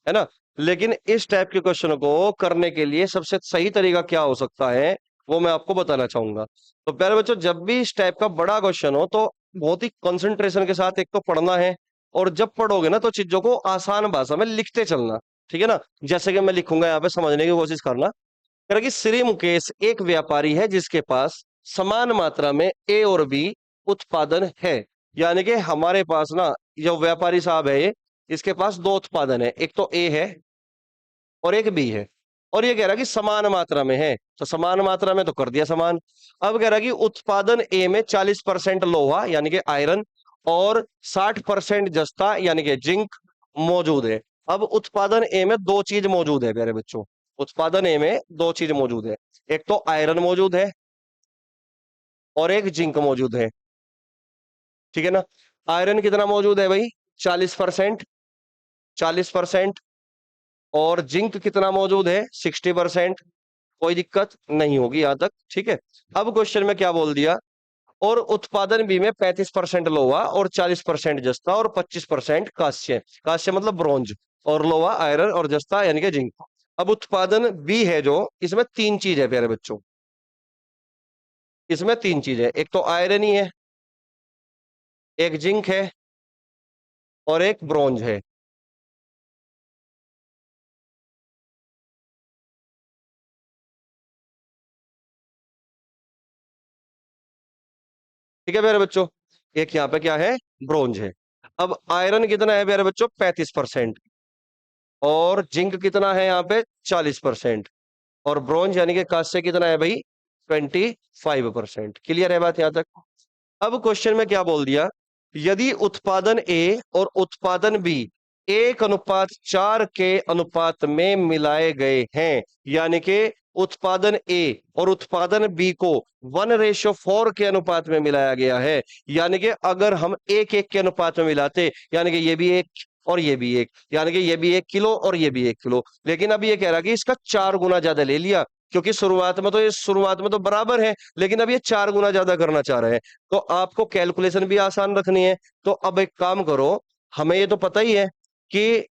है ना। लेकिन इस टाइप के क्वेश्चन को करने के लिए सबसे सही तरीका क्या हो सकता है, वो मैं आपको बताना चाहूंगा। तो प्यारे बच्चों, जब भी इस टाइप का बड़ा क्वेश्चन हो तो बहुत ही कंसंट्रेशन के साथ एक तो पढ़ना है, और जब पढ़ोगे ना तो चीजों को आसान भाषा में लिखते चलना। ठीक है ना, जैसे कि मैं लिखूंगा यहाँ पे, समझने की कोशिश करना। कह रहा कि श्री मुकेश एक व्यापारी है जिसके पास समान मात्रा में ए और बी उत्पादन है। यानी कि हमारे पास ना, जो व्यापारी साहब है ये, इसके पास दो उत्पादन है, एक तो ए है और एक बी है। और ये कह रहा कि समान मात्रा में है, तो समान मात्रा में तो कर दिया समान। अब कह रहा कि उत्पादन ए में 40% लोहा यानी कि आयरन और 60% जस्ता यानी कि जिंक मौजूद है। अब उत्पादन ए में दो चीज मौजूद है प्यारे बच्चों। उत्पादन ए में दो चीज मौजूद है, एक तो आयरन मौजूद है और एक जिंक मौजूद है। ठीक है ना। आयरन कितना मौजूद है भाई? 40%। 40%। और जिंक कितना मौजूद है? 60%। कोई दिक्कत नहीं होगी यहां तक। ठीक है। अब क्वेश्चन में क्या बोल दिया? और उत्पादन बी में 35% लोहा और 40% जस्ता और 25% कांस्य। कांस्य मतलब ब्रॉन्ज, और लोहा आयरन और जस्ता यानी कि जिंक। अब उत्पादन बी है जो, इसमें तीन चीज है प्यारे बच्चों। इसमें तीन चीज है, एक तो आयरन ही है, एक जिंक है और एक ब्रॉन्ज है। ठीक है प्यारे बच्चों, एक यहाँ पे क्या है? ब्रॉन्ज है। अब आयरन कितना है प्यारे बच्चों? 35%। और जिंक कितना है यहाँ पे 40%, और ब्रॉन्ज यानी कि कांस्य कितना है भाई 25%। क्लियर है बात यहां तक? अब क्वेश्चन में क्या बोल दिया, यदि उत्पादन ए और उत्पादन बी 1:4 के अनुपात में मिलाए गए हैं, यानी कि उत्पादन ए और उत्पादन बी को 1:4 के अनुपात में मिलाया गया है, यानी कि अगर हम एक एक के अनुपात में मिलाते, यानी कि ये भी एक और ये भी एक, यानी कि ये भी 1 किलो और ये भी 1 किलो, लेकिन अब ये कह रहा है कि इसका 4 गुना ज्यादा ले लिया, क्योंकि शुरुआत में तो बराबर है, लेकिन अब ये 4 गुना ज्यादा करना चाह रहे हैं। तो आपको कैलकुलेशन भी आसान रखनी है। तो अब एक काम करो, हमें ये तो पता ही है कि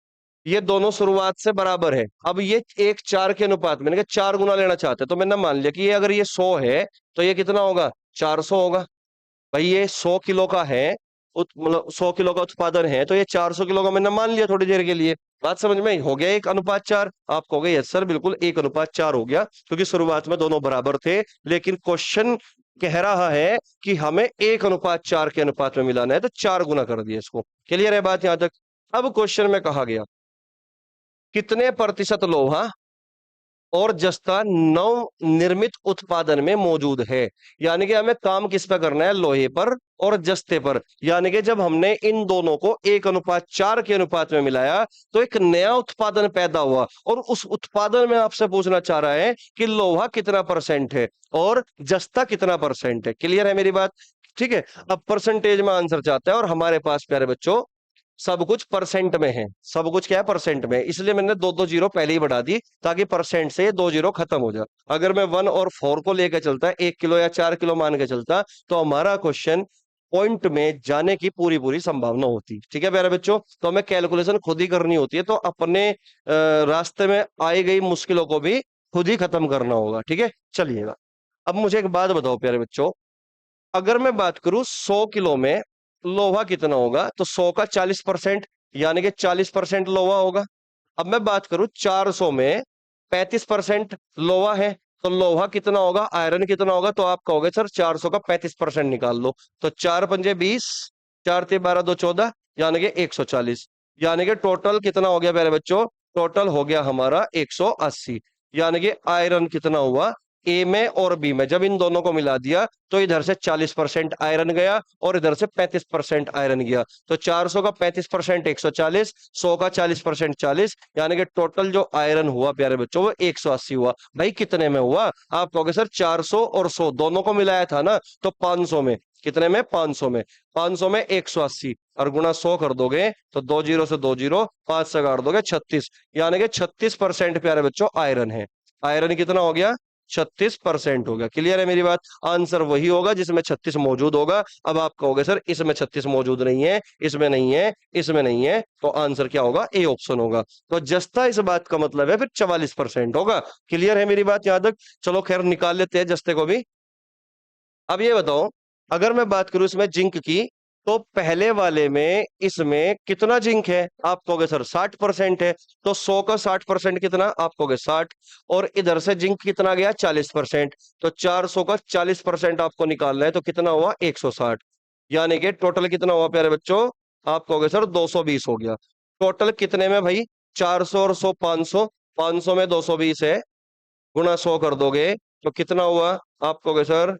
ये दोनों शुरुआत से बराबर है। अब ये 1:4 के अनुपात में 4 गुना लेना चाहते हैं, तो मैंने मान लिया कि ये अगर ये 100 है तो ये कितना होगा 400 होगा। भाई ये 100 किलो का है, मतलब 100 किलो का उत्पादन है, तो ये 400 किलो का मैंने मान लिया थोड़ी देर के लिए। बात समझ में हो गया 1:4? आप कहोगे यस सर बिल्कुल 1:4 हो गया, क्योंकि शुरुआत में दोनों बराबर थे, लेकिन क्वेश्चन कह रहा है कि हमें 1:4 के अनुपात में मिलाना है, तो 4 गुना कर दिया इसको। क्लियर है बात यहां तक? अब क्वेश्चन में कहा गया कितने प्रतिशत लोहा और जस्ता नव निर्मित उत्पादन में मौजूद है, यानी कि हमें काम किस पे करना है, लोहे पर और जस्ते पर। यानी कि जब हमने इन दोनों को 1:4 के अनुपात में मिलाया तो एक नया उत्पादन पैदा हुआ, और उस उत्पादन में आपसे पूछना चाह रहा है कि लोहा कितना परसेंट है और जस्ता कितना परसेंट है। क्लियर है मेरी बात? ठीक है, अब परसेंटेज में आंसर चाहता है, और हमारे पास प्यारे बच्चों सब कुछ परसेंट में है। सब कुछ क्या है, परसेंट में, इसलिए मैंने दो दो जीरो पहले ही बढ़ा दी, ताकि परसेंट से दो जीरो खत्म हो जाए। अगर मैं 1 और 4 को लेकर चलता, 1 किलो या 4 किलो मान के चलता, तो हमारा क्वेश्चन पॉइंट में जाने की पूरी पूरी संभावना होती। ठीक है प्यारे बच्चों, तो हमें कैलकुलेशन खुद ही करनी होती है, तो अपने रास्ते में आई गई मुश्किलों को भी खुद ही खत्म करना होगा। ठीक है, चलिएगा। अब मुझे एक बात बताओ प्यारे बच्चों, अगर मैं बात करूं 100 किलो में लोहा कितना होगा, तो 100 का 40%, यानी कि 40% लोहा होगा। अब मैं बात करूं 400 में 35% लोहा है, तो लोहा कितना होगा, आयरन कितना होगा? तो आप कहोगे सर 400 का 35% निकाल लो, तो 4×5 = 20, 4×3 = 12, 14, यानी कि 140। यानी कि टोटल कितना हो गया मेरे बच्चों, टोटल हो गया हमारा 180। यानी कि आयरन कितना हुआ, ए में और बी में जब इन दोनों को मिला दिया तो इधर से 40% आयरन गया और इधर से 35% आयरन गया। तो 400 का 35% 140, 100 का 40% 40, यानी कि टोटल जो आयरन हुआ प्यारे बच्चों वो 180 हुआ। भाई कितने में हुआ? आप कहोगे सर 400 और 100 दोनों को मिलाया था ना, तो 500 में। कितने में? 500 में। 500 में 180 और गुणा 100 कर दोगे तो 2 जीरो से 2 जीरो, 5 से काट दोगे 36, यानी कि 36% प्यारे बच्चों आयरन है। आयरन कितना हो गया? 36% हो गया। क्लियर है मेरी बात? आंसर वही होगा जिसमें 36 मौजूद होगा। अब आप कहोगे सर इसमें 36 मौजूद नहीं है, इसमें नहीं है, इसमें नहीं है, तो आंसर क्या होगा? ए ऑप्शन होगा। तो जस्ता इस बात का मतलब है फिर 44% होगा। क्लियर है मेरी बात यहां तक? चलो खैर निकाल लेते हैं जस्ते को भी। अब ये बताओ, अगर मैं बात करूं इसमें जिंक की, तो पहले वाले में इसमें कितना जिंक है? आप कहोगे सर 60% है, तो 100 का 60% कितना? आप कहोगे 60, और इधर से जिंक कितना गया? 40%, तो 400 का 40% आपको निकालना है, तो कितना हुआ? 160। यानी कि टोटल कितना हुआ प्यारे बच्चों? आप कहोगे सर 220 हो गया। टोटल कितने में भाई? 400 और 100 500, 500 में 220 है, गुणा 100 कर दोगे तो कितना हुआ? आप कहोगे सर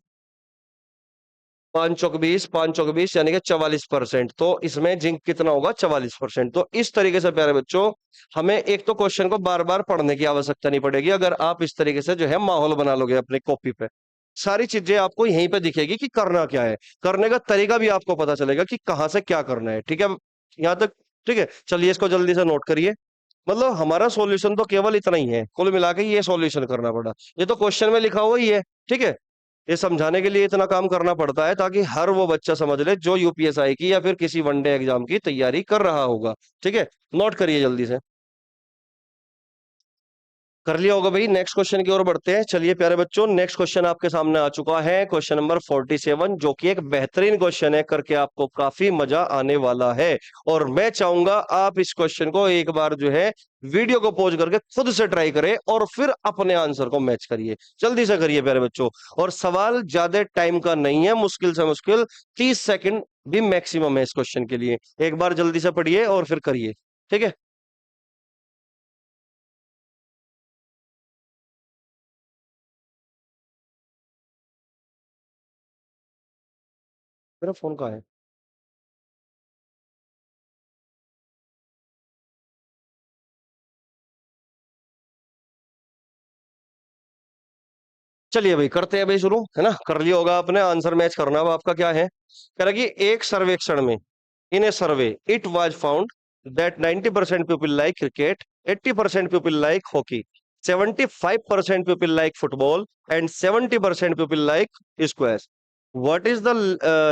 5 चौक 20, 5 चौक 20, यानी कि 44%। तो इसमें जिंक कितना होगा? 44%। तो इस तरीके से प्यारे बच्चों हमें एक तो क्वेश्चन को बार बार पढ़ने की आवश्यकता नहीं पड़ेगी, अगर आप इस तरीके से जो है माहौल बना लोगे अपनी कॉपी पे। सारी चीजें आपको यहीं पे दिखेगी कि करना क्या है, करने का तरीका भी आपको पता चलेगा कि कहाँ से क्या करना है। ठीक है यहाँ तक? ठीक है, चलिए इसको जल्दी से नोट करिए। मतलब हमारा सॉल्यूशन तो केवल इतना ही है, कुल मिला के ये सॉल्यूशन करना पड़ा, ये तो क्वेश्चन में लिखा हुआ ही है। ठीक है, ये समझाने के लिए इतना काम करना पड़ता है ताकि हर वो बच्चा समझ ले जो यूपीएसआई की या फिर किसी वनडे एग्जाम की तैयारी कर रहा होगा। ठीक है, नोट करिए जल्दी से। कर लिया होगा भाई, नेक्स्ट क्वेश्चन की ओर बढ़ते हैं। चलिए प्यारे बच्चों, नेक्स्ट क्वेश्चन आपके सामने आ चुका है, क्वेश्चन नंबर 47, जो कि एक बेहतरीन क्वेश्चन है, करके आपको काफी मजा आने वाला है। और मैं चाहूंगा आप इस क्वेश्चन को एक बार जो है वीडियो को पॉज करके खुद से ट्राई करें और फिर अपने आंसर को मैच करिए। जल्दी से करिए प्यारे बच्चों, और सवाल ज्यादा टाइम का नहीं है, मुश्किल से मुश्किल 30 सेकंड भी मैक्सिमम है इस क्वेश्चन के लिए। एक बार जल्दी से पढ़िए और फिर करिए। ठीक है। मेरा फोन कहाँ है? चलिए भाई करते हैं भाई शुरू, है ना? कर लिया होगा आपने, आंसर मैच करना। अब आपका क्या है? कह रहा कि एक सर्वेक्षण में, in a survey it was found that 90% people like cricket, 80% people like hockey, 75% people like football and 70% people like squash. What is the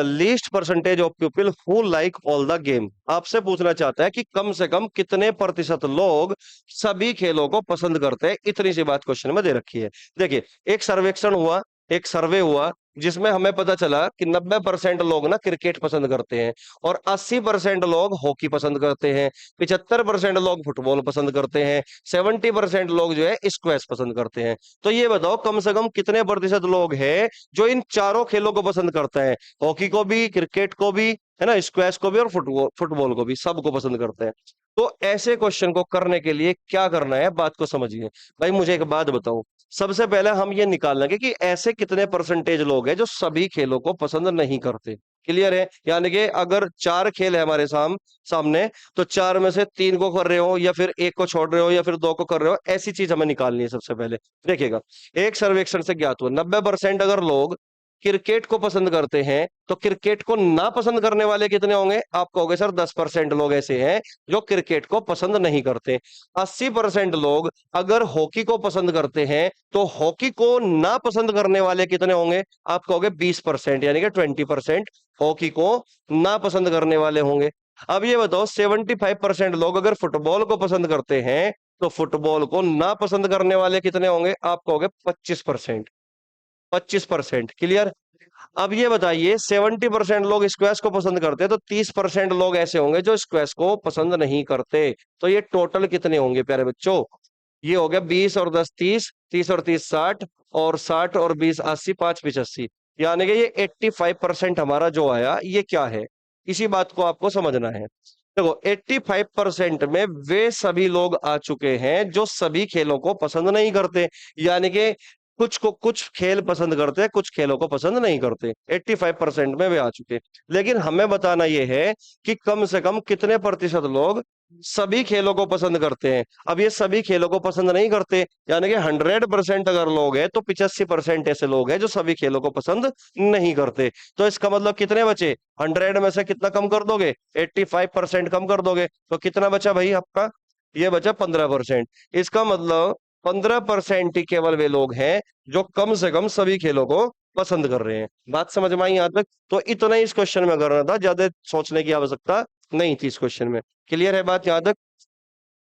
least percentage of people who like all the game? आपसे पूछना चाहता है कि कम से कम कितने प्रतिशत लोग सभी खेलों को पसंद करते हैं। इतनी सी बात क्वेश्चन में दे रखी है। देखिए, एक सर्वेक्षण हुआ, एक सर्वे हुआ, जिसमें हमें पता चला कि 90% लोग ना क्रिकेट पसंद करते हैं, और 80% लोग हॉकी पसंद करते हैं, 75% लोग फुटबॉल पसंद करते हैं, 70% लोग जो है स्क्वैश पसंद करते हैं। तो ये बताओ कम से कम कितने प्रतिशत लोग हैं जो इन चारों खेलों को पसंद करते हैं? हॉकी को भी, क्रिकेट को भी, है ना, स्क्वैश को भी और फुटबॉल फुटबॉल को भी, सबको पसंद करते हैं। तो ऐसे क्वेश्चन को करने के लिए क्या करना है, बात को समझिए। भाई मुझे एक बात बताओ, सबसे पहले हम ये निकाल लेंगे कि ऐसे कितने परसेंटेज लोग हैं जो सभी खेलों को पसंद नहीं करते। क्लियर है? यानी कि अगर चार खेल है हमारे सामने, तो चार में से तीन को कर रहे हो, या फिर एक को छोड़ रहे हो, या फिर दो को कर रहे हो, ऐसी चीज हमें निकालनी है सबसे पहले। देखिएगा, एक सर्वेक्षण से ज्ञात हुआ 90% अगर लोग क्रिकेट को पसंद करते हैं, तो क्रिकेट को ना पसंद करने वाले कितने होंगे? आप कहोगे सर 10% लोग ऐसे हैं जो क्रिकेट को पसंद नहीं करते। 80% लोग अगर हॉकी को पसंद करते हैं, तो हॉकी को ना पसंद करने वाले कितने होंगे? आप कहोगे 20%, यानी कि 20% हॉकी को ना पसंद करने वाले होंगे। अब ये बताओ 75% लोग अगर फुटबॉल को पसंद करते हैं, तो फुटबॉल को ना पसंद करने वाले कितने होंगे? आप कहोगे 25%। 25%। क्लियर? अब ये बताइए 70% लोग स्क्वैश को पसंद करते हैं, तो 30% लोग ऐसे होंगे जो स्क्वैश को पसंद नहीं करते। तो ये टोटल कितने होंगे प्यारे बच्चों? ये हो गया 20 और 10 30, 30 और 30 60, और 60 और 20 80, 5 85। यानी कि ये 85% हमारा जो आया, ये क्या है? इसी बात को आपको समझना है। देखो, 85% में वे सभी लोग आ चुके हैं जो सभी खेलों को पसंद नहीं करते। यानी कि कुछ को कुछ खेल पसंद करते हैं, कुछ खेलों को पसंद नहीं करते। 85% में वे आ चुके हैं। लेकिन हमें बताना यह है कि कम से कम कितने प्रतिशत लोग सभी खेलों को पसंद करते हैं। अब ये सभी खेलों को पसंद नहीं करते, यानी कि 100% अगर लोग हैं, तो 85% ऐसे लोग हैं जो सभी खेलों को पसंद नहीं करते। तो इसका मतलब कितने बचे? 100 में से कितना कम कर दोगे? 85% कम कर दोगे, तो कितना बचा भाई आपका? ये बचा 15%। इसका मतलब 15% ही केवल वे लोग हैं जो कम से कम सभी खेलों को पसंद कर रहे हैं। बात समझ में आई यहां तक? तो इतना ही इस क्वेश्चन में करना था, ज्यादा सोचने की आवश्यकता नहीं थी इस क्वेश्चन में। क्लियर है बात यहां तक?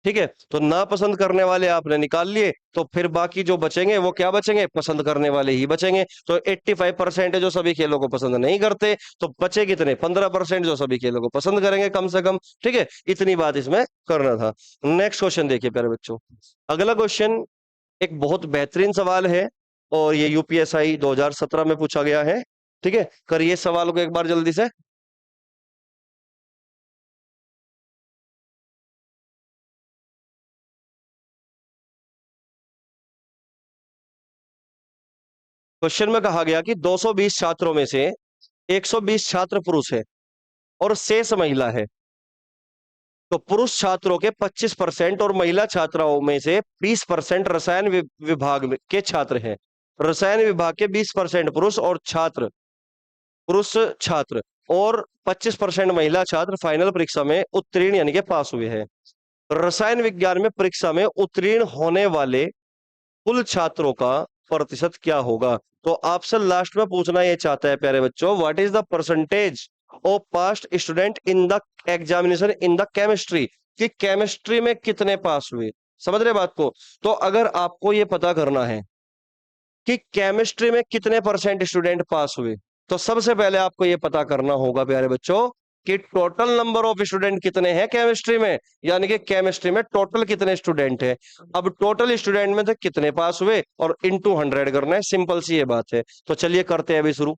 ठीक है, तो ना पसंद करने वाले आपने निकाल लिए, तो फिर बाकी जो बचेंगे वो क्या बचेंगे? पसंद करने वाले ही बचेंगे। तो 85% है जो सभी खेलों को पसंद नहीं करते, तो बचे कितने? 15% जो सभी खेलों को पसंद करेंगे कम से कम। ठीक है, इतनी बात इसमें करना था। नेक्स्ट क्वेश्चन देखिए प्यारे बच्चों। अगला क्वेश्चन एक बहुत बेहतरीन सवाल है, और ये यूपीएसआई 2017 में पूछा गया है। ठीक है, करिए सवाल को एक बार जल्दी से। क्वेश्चन में कहा गया कि 220 छात्रों में से 120 छात्र पुरुष है और शेष महिला है। तो पुरुष छात्रों के 25% और महिला छात्राओं में से 20% रसायन विभाग के छात्र हैं। रसायन विभाग के 20% पुरुष और छात्र और 25% महिला छात्र फाइनल परीक्षा में उत्तीर्ण यानी कि पास हुए हैं। रसायन विज्ञान में परीक्षा में उत्तीर्ण होने वाले कुल छात्रों का प्रतिशत क्या होगा? तो आपसे लास्ट में पूछना यह चाहता है प्यारे बच्चों, what is the percentage of past student in the examination in the chemistry? कि केमिस्ट्री में कितने पास हुए? समझ रहे बात को? तो अगर आपको यह पता करना है कि केमिस्ट्री में कितने परसेंट स्टूडेंट पास हुए, तो सबसे पहले आपको यह पता करना होगा प्यारे बच्चों कि टोटल नंबर ऑफ स्टूडेंट कितने हैं केमिस्ट्री में। यानी कि केमिस्ट्री में टोटल कितने स्टूडेंट हैं। अब टोटल स्टूडेंट में से कितने पास हुए और इनटू 100 करना है, सिंपल सी ये बात है। तो चलिए करते हैं अभी शुरू।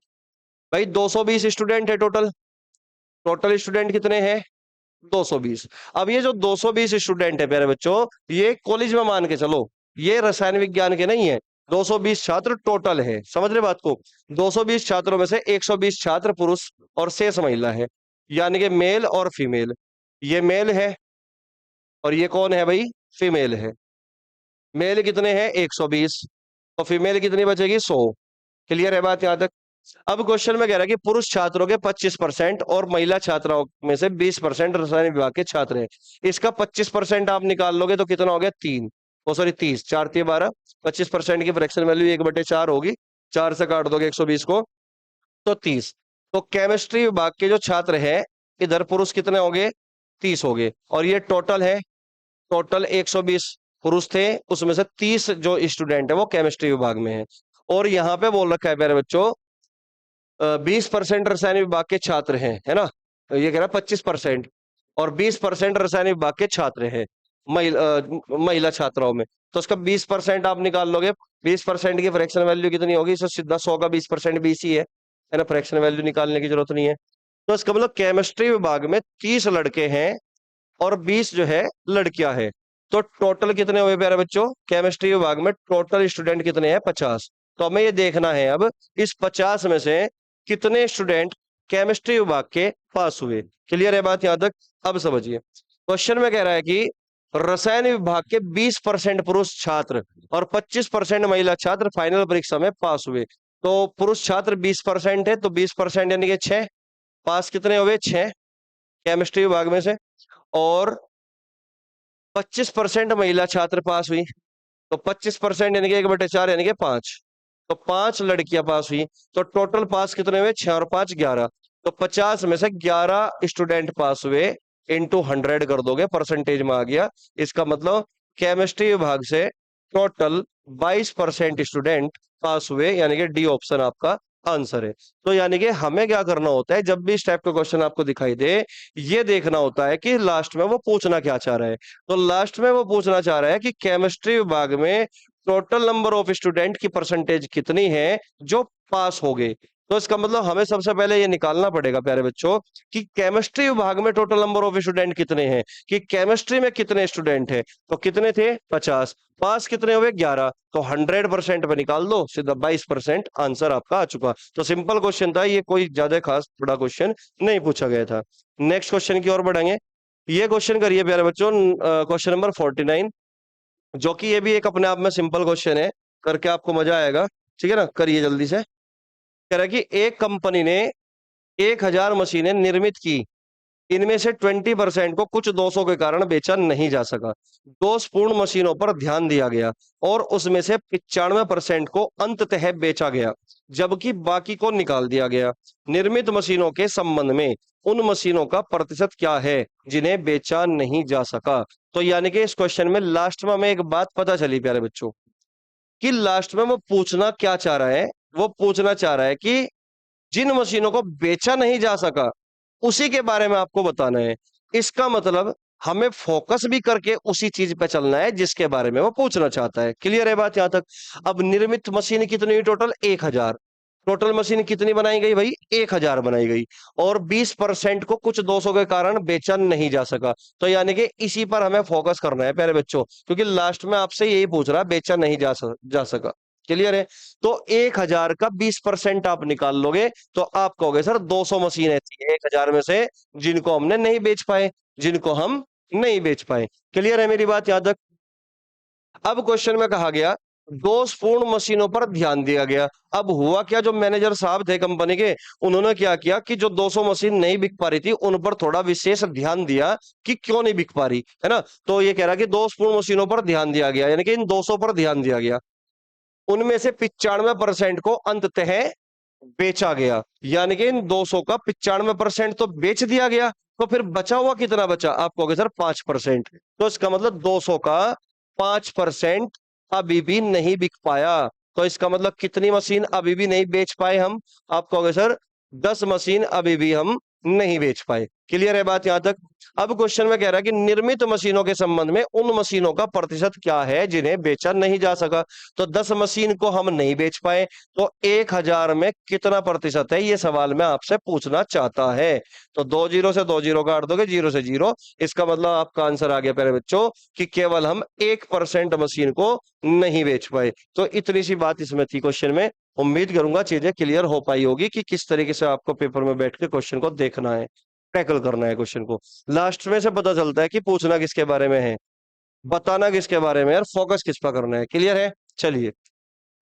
भाई 220 स्टूडेंट है टोटल। टोटल स्टूडेंट कितने हैं? 220। अब ये जो 220 स्टूडेंट है प्यारे बच्चों, ये कॉलेज में मान के चलो, ये रसायन विज्ञान के नहीं है। 220 छात्र टोटल है, समझ रहे बात को। 220 छात्रों में से 120 छात्र पुरुष और शेष महिला है, यानी कि मेल और फीमेल। ये मेल है और ये कौन है भाई, फीमेल है। मेल कितने हैं 120 और फीमेल कितनी बचेगी 100। क्लियर है बात यहां तक। अब क्वेश्चन में कह रहा है कि पुरुष छात्रों के 25% और महिला छात्राओं में से 20% रसायन विभाग के छात्र हैं। इसका 25% आप निकाल लोगे तो कितना हो गया 3, ओ सॉरी 30, 4×3=12। 25% की फ्रैक्शन वैल्यू 1/4 होगी, 4 से काट दोगे 120 को तो 30। तो केमिस्ट्री विभाग के जो छात्र हैं इधर पुरुष कितने हो गए 30 हो गए, और ये टोटल है, टोटल 120 पुरुष थे, उसमें से 30 जो स्टूडेंट है वो केमिस्ट्री विभाग में है। और यहाँ पे बोल रखा है मेरे बच्चों 20% रसायन विभाग के छात्र हैं, है ना। तो ये कह रहा है 25% और 20% रसायन विभाग के छात्र हैं महिला छात्राओं में। तो उसका 20% आप निकाल लोगे। 20% की फ्रैक्शन वैल्यू कितनी होगी, इससे सीधा 100 का 20% 20 ही है ना, फ्रैक्शन वैल्यू निकालने की जरूरत नहीं है। तो इसका मतलब केमिस्ट्री विभाग में 30 लड़के हैं और 20 जो है लड़कियां हैं। तो टोटल कितने हुए प्यारे बच्चों, केमिस्ट्री विभाग में टोटल स्टूडेंट कितने हैं 50। तो हमें ये देखना है अब इस 50 में से कितने स्टूडेंट केमिस्ट्री विभाग के पास हुए। क्लियर है बात यहां तक। अब समझिए क्वेश्चन में कह रहा है कि रसायन विभाग के 20% पुरुष छात्र और 25% महिला छात्र फाइनल परीक्षा में पास हुए। तो पुरुष छात्र 20% है तो 20% यानी कि 6, पास कितने हुए 6 केमिस्ट्री विभाग में से, और 25% महिला छात्र पास हुई। तो 25% यानी कि 1/4 यानी कि 5, तो 5 लड़कियां पास हुई। तो टोटल पास कितने हुए 6 और 5 11। तो 50 में से 11 स्टूडेंट पास हुए, इंटू 100 कर दोगे परसेंटेज में आ गया। इसका मतलब केमिस्ट्री विभाग से टोटल 22% स्टूडेंट पास हुए, यानी कि डी ऑप्शन आपका आंसर है। तो यानी कि हमें क्या करना होता है, जब भी इस टाइप का क्वेश्चन आपको दिखाई दे ये देखना होता है कि लास्ट में वो पूछना क्या चाह रहा है। तो लास्ट में वो पूछना चाह रहा है कि केमिस्ट्री विभाग में टोटल नंबर ऑफ स्टूडेंट की परसेंटेज कितनी है जो पास हो गए। तो इसका मतलब हमें सबसे पहले ये निकालना पड़ेगा प्यारे बच्चों कि केमिस्ट्री विभाग में टोटल नंबर ऑफ स्टूडेंट कितने हैं, कि केमिस्ट्री में कितने स्टूडेंट हैं। तो कितने थे 50, पास कितने हुए 11, तो 100% पे निकाल दो, सीधा 22% आंसर आपका आ चुका। तो सिंपल क्वेश्चन था ये, कोई ज्यादा खास बड़ा क्वेश्चन नहीं पूछा गया था। नेक्स्ट क्वेश्चन की ओर बढ़ेंगे। ये क्वेश्चन करिए प्यारे बच्चों, क्वेश्चन नंबर 49, जो कि ये भी एक अपने आप में सिंपल क्वेश्चन है, करके आपको मजा आएगा। ठीक है ना, करिए जल्दी से। कह रहा है कि एक कंपनी ने 1000 मशीनें निर्मित की, इनमें से 20% को कुछ दोषों के कारण बेचा नहीं जा सका। दोषपूर्ण मशीनों पर ध्यान दिया गया और उसमें से 95% को अंततः बेचा गया, जबकि बाकी को निकाल दिया गया। निर्मित मशीनों के संबंध में उन मशीनों का प्रतिशत क्या है जिन्हें बेचा नहीं जा सका। तो यानी कि इस क्वेश्चन में लास्ट में हमें एक बात पता चली प्यारे बच्चों, कि लास्ट में वो पूछना क्या चाह रहा है, वो पूछना चाह रहा है कि जिन मशीनों को बेचा नहीं जा सका उसी के बारे में आपको बताना है। इसका मतलब हमें फोकस भी करके उसी चीज पे चलना है जिसके बारे में वो पूछना चाहता है। क्लियर है बात यहां तक। अब निर्मित मशीन कितनी हुई टोटल 1000, टोटल मशीन कितनी बनाई गई भाई 1000 बनाई गई, और 20% को कुछ दोषों के कारण बेचा नहीं जा सका। तो यानी कि इसी पर हमें फोकस करना है प्यारे बच्चों, क्योंकि लास्ट में आपसे यही पूछ रहा है बेचा नहीं जा सका। क्लियर है। तो 1000 का 20% आप निकाल लोगे तो आप कहोगे सर 200 मशीन ऐसी है 1000 में से जिनको हमने नहीं बेच पाए, जिनको हम नहीं बेच पाए। क्लियर है मेरी बात यहां तक। अब क्वेश्चन में कहा गया दोषपूर्ण मशीनों पर ध्यान दिया गया। अब हुआ क्या, जो मैनेजर साहब थे कंपनी के, उन्होंने क्या किया कि जो 200 मशीन नहीं बिक पा रही थी उन पर थोड़ा विशेष ध्यान दिया कि क्यों नहीं बिक पा रही, है ना। तो ये कह रहा कि दोषपूर्ण मशीनों पर ध्यान दिया गया, यानी कि इन 200 पर ध्यान दिया गया, उनमें से 95% को अंततः बेचा गया, यानी कि इन 200 का 95% तो बेच दिया गया। तो फिर बचा हुआ कितना बचा, आप कहोगे सर 5%। तो इसका मतलब 200 का 5% अभी भी नहीं बिक पाया। तो इसका मतलब कितनी मशीन अभी भी नहीं बेच पाए हम, आप कहोगे सर 10 मशीन अभी भी हम नहीं बेच पाए। क्लियर है बात यहां तक? अब क्वेश्चन में कह रहा है कि निर्मित मशीनों के संबंध में उन मशीनों का प्रतिशत क्या है जिन्हें बेचा नहीं जा सका। तो 10 मशीन को हम नहीं बेच पाए, तो 1000 में कितना प्रतिशत है, ये सवाल मैं आपसे पूछना चाहता है। तो 2 जीरो से 2 जीरो काट दोगे, 0 से 0, इसका मतलब आपका आंसर आ गया प्यारे बच्चों कि केवल हम 1% मशीन को नहीं बेच पाए। तो इतनी सी बात इसमें थी क्वेश्चन में। उम्मीद करूंगा चीजें क्लियर हो पाई होगी कि किस तरीके से आपको पेपर में बैठ के क्वेश्चन को देखना है, टैकल करना है क्वेश्चन को। लास्ट में से पता चलता है कि पूछना किसके बारे में है, बताना किसके बारे में है, और फोकस किस पर करना है। क्लियर है? चलिए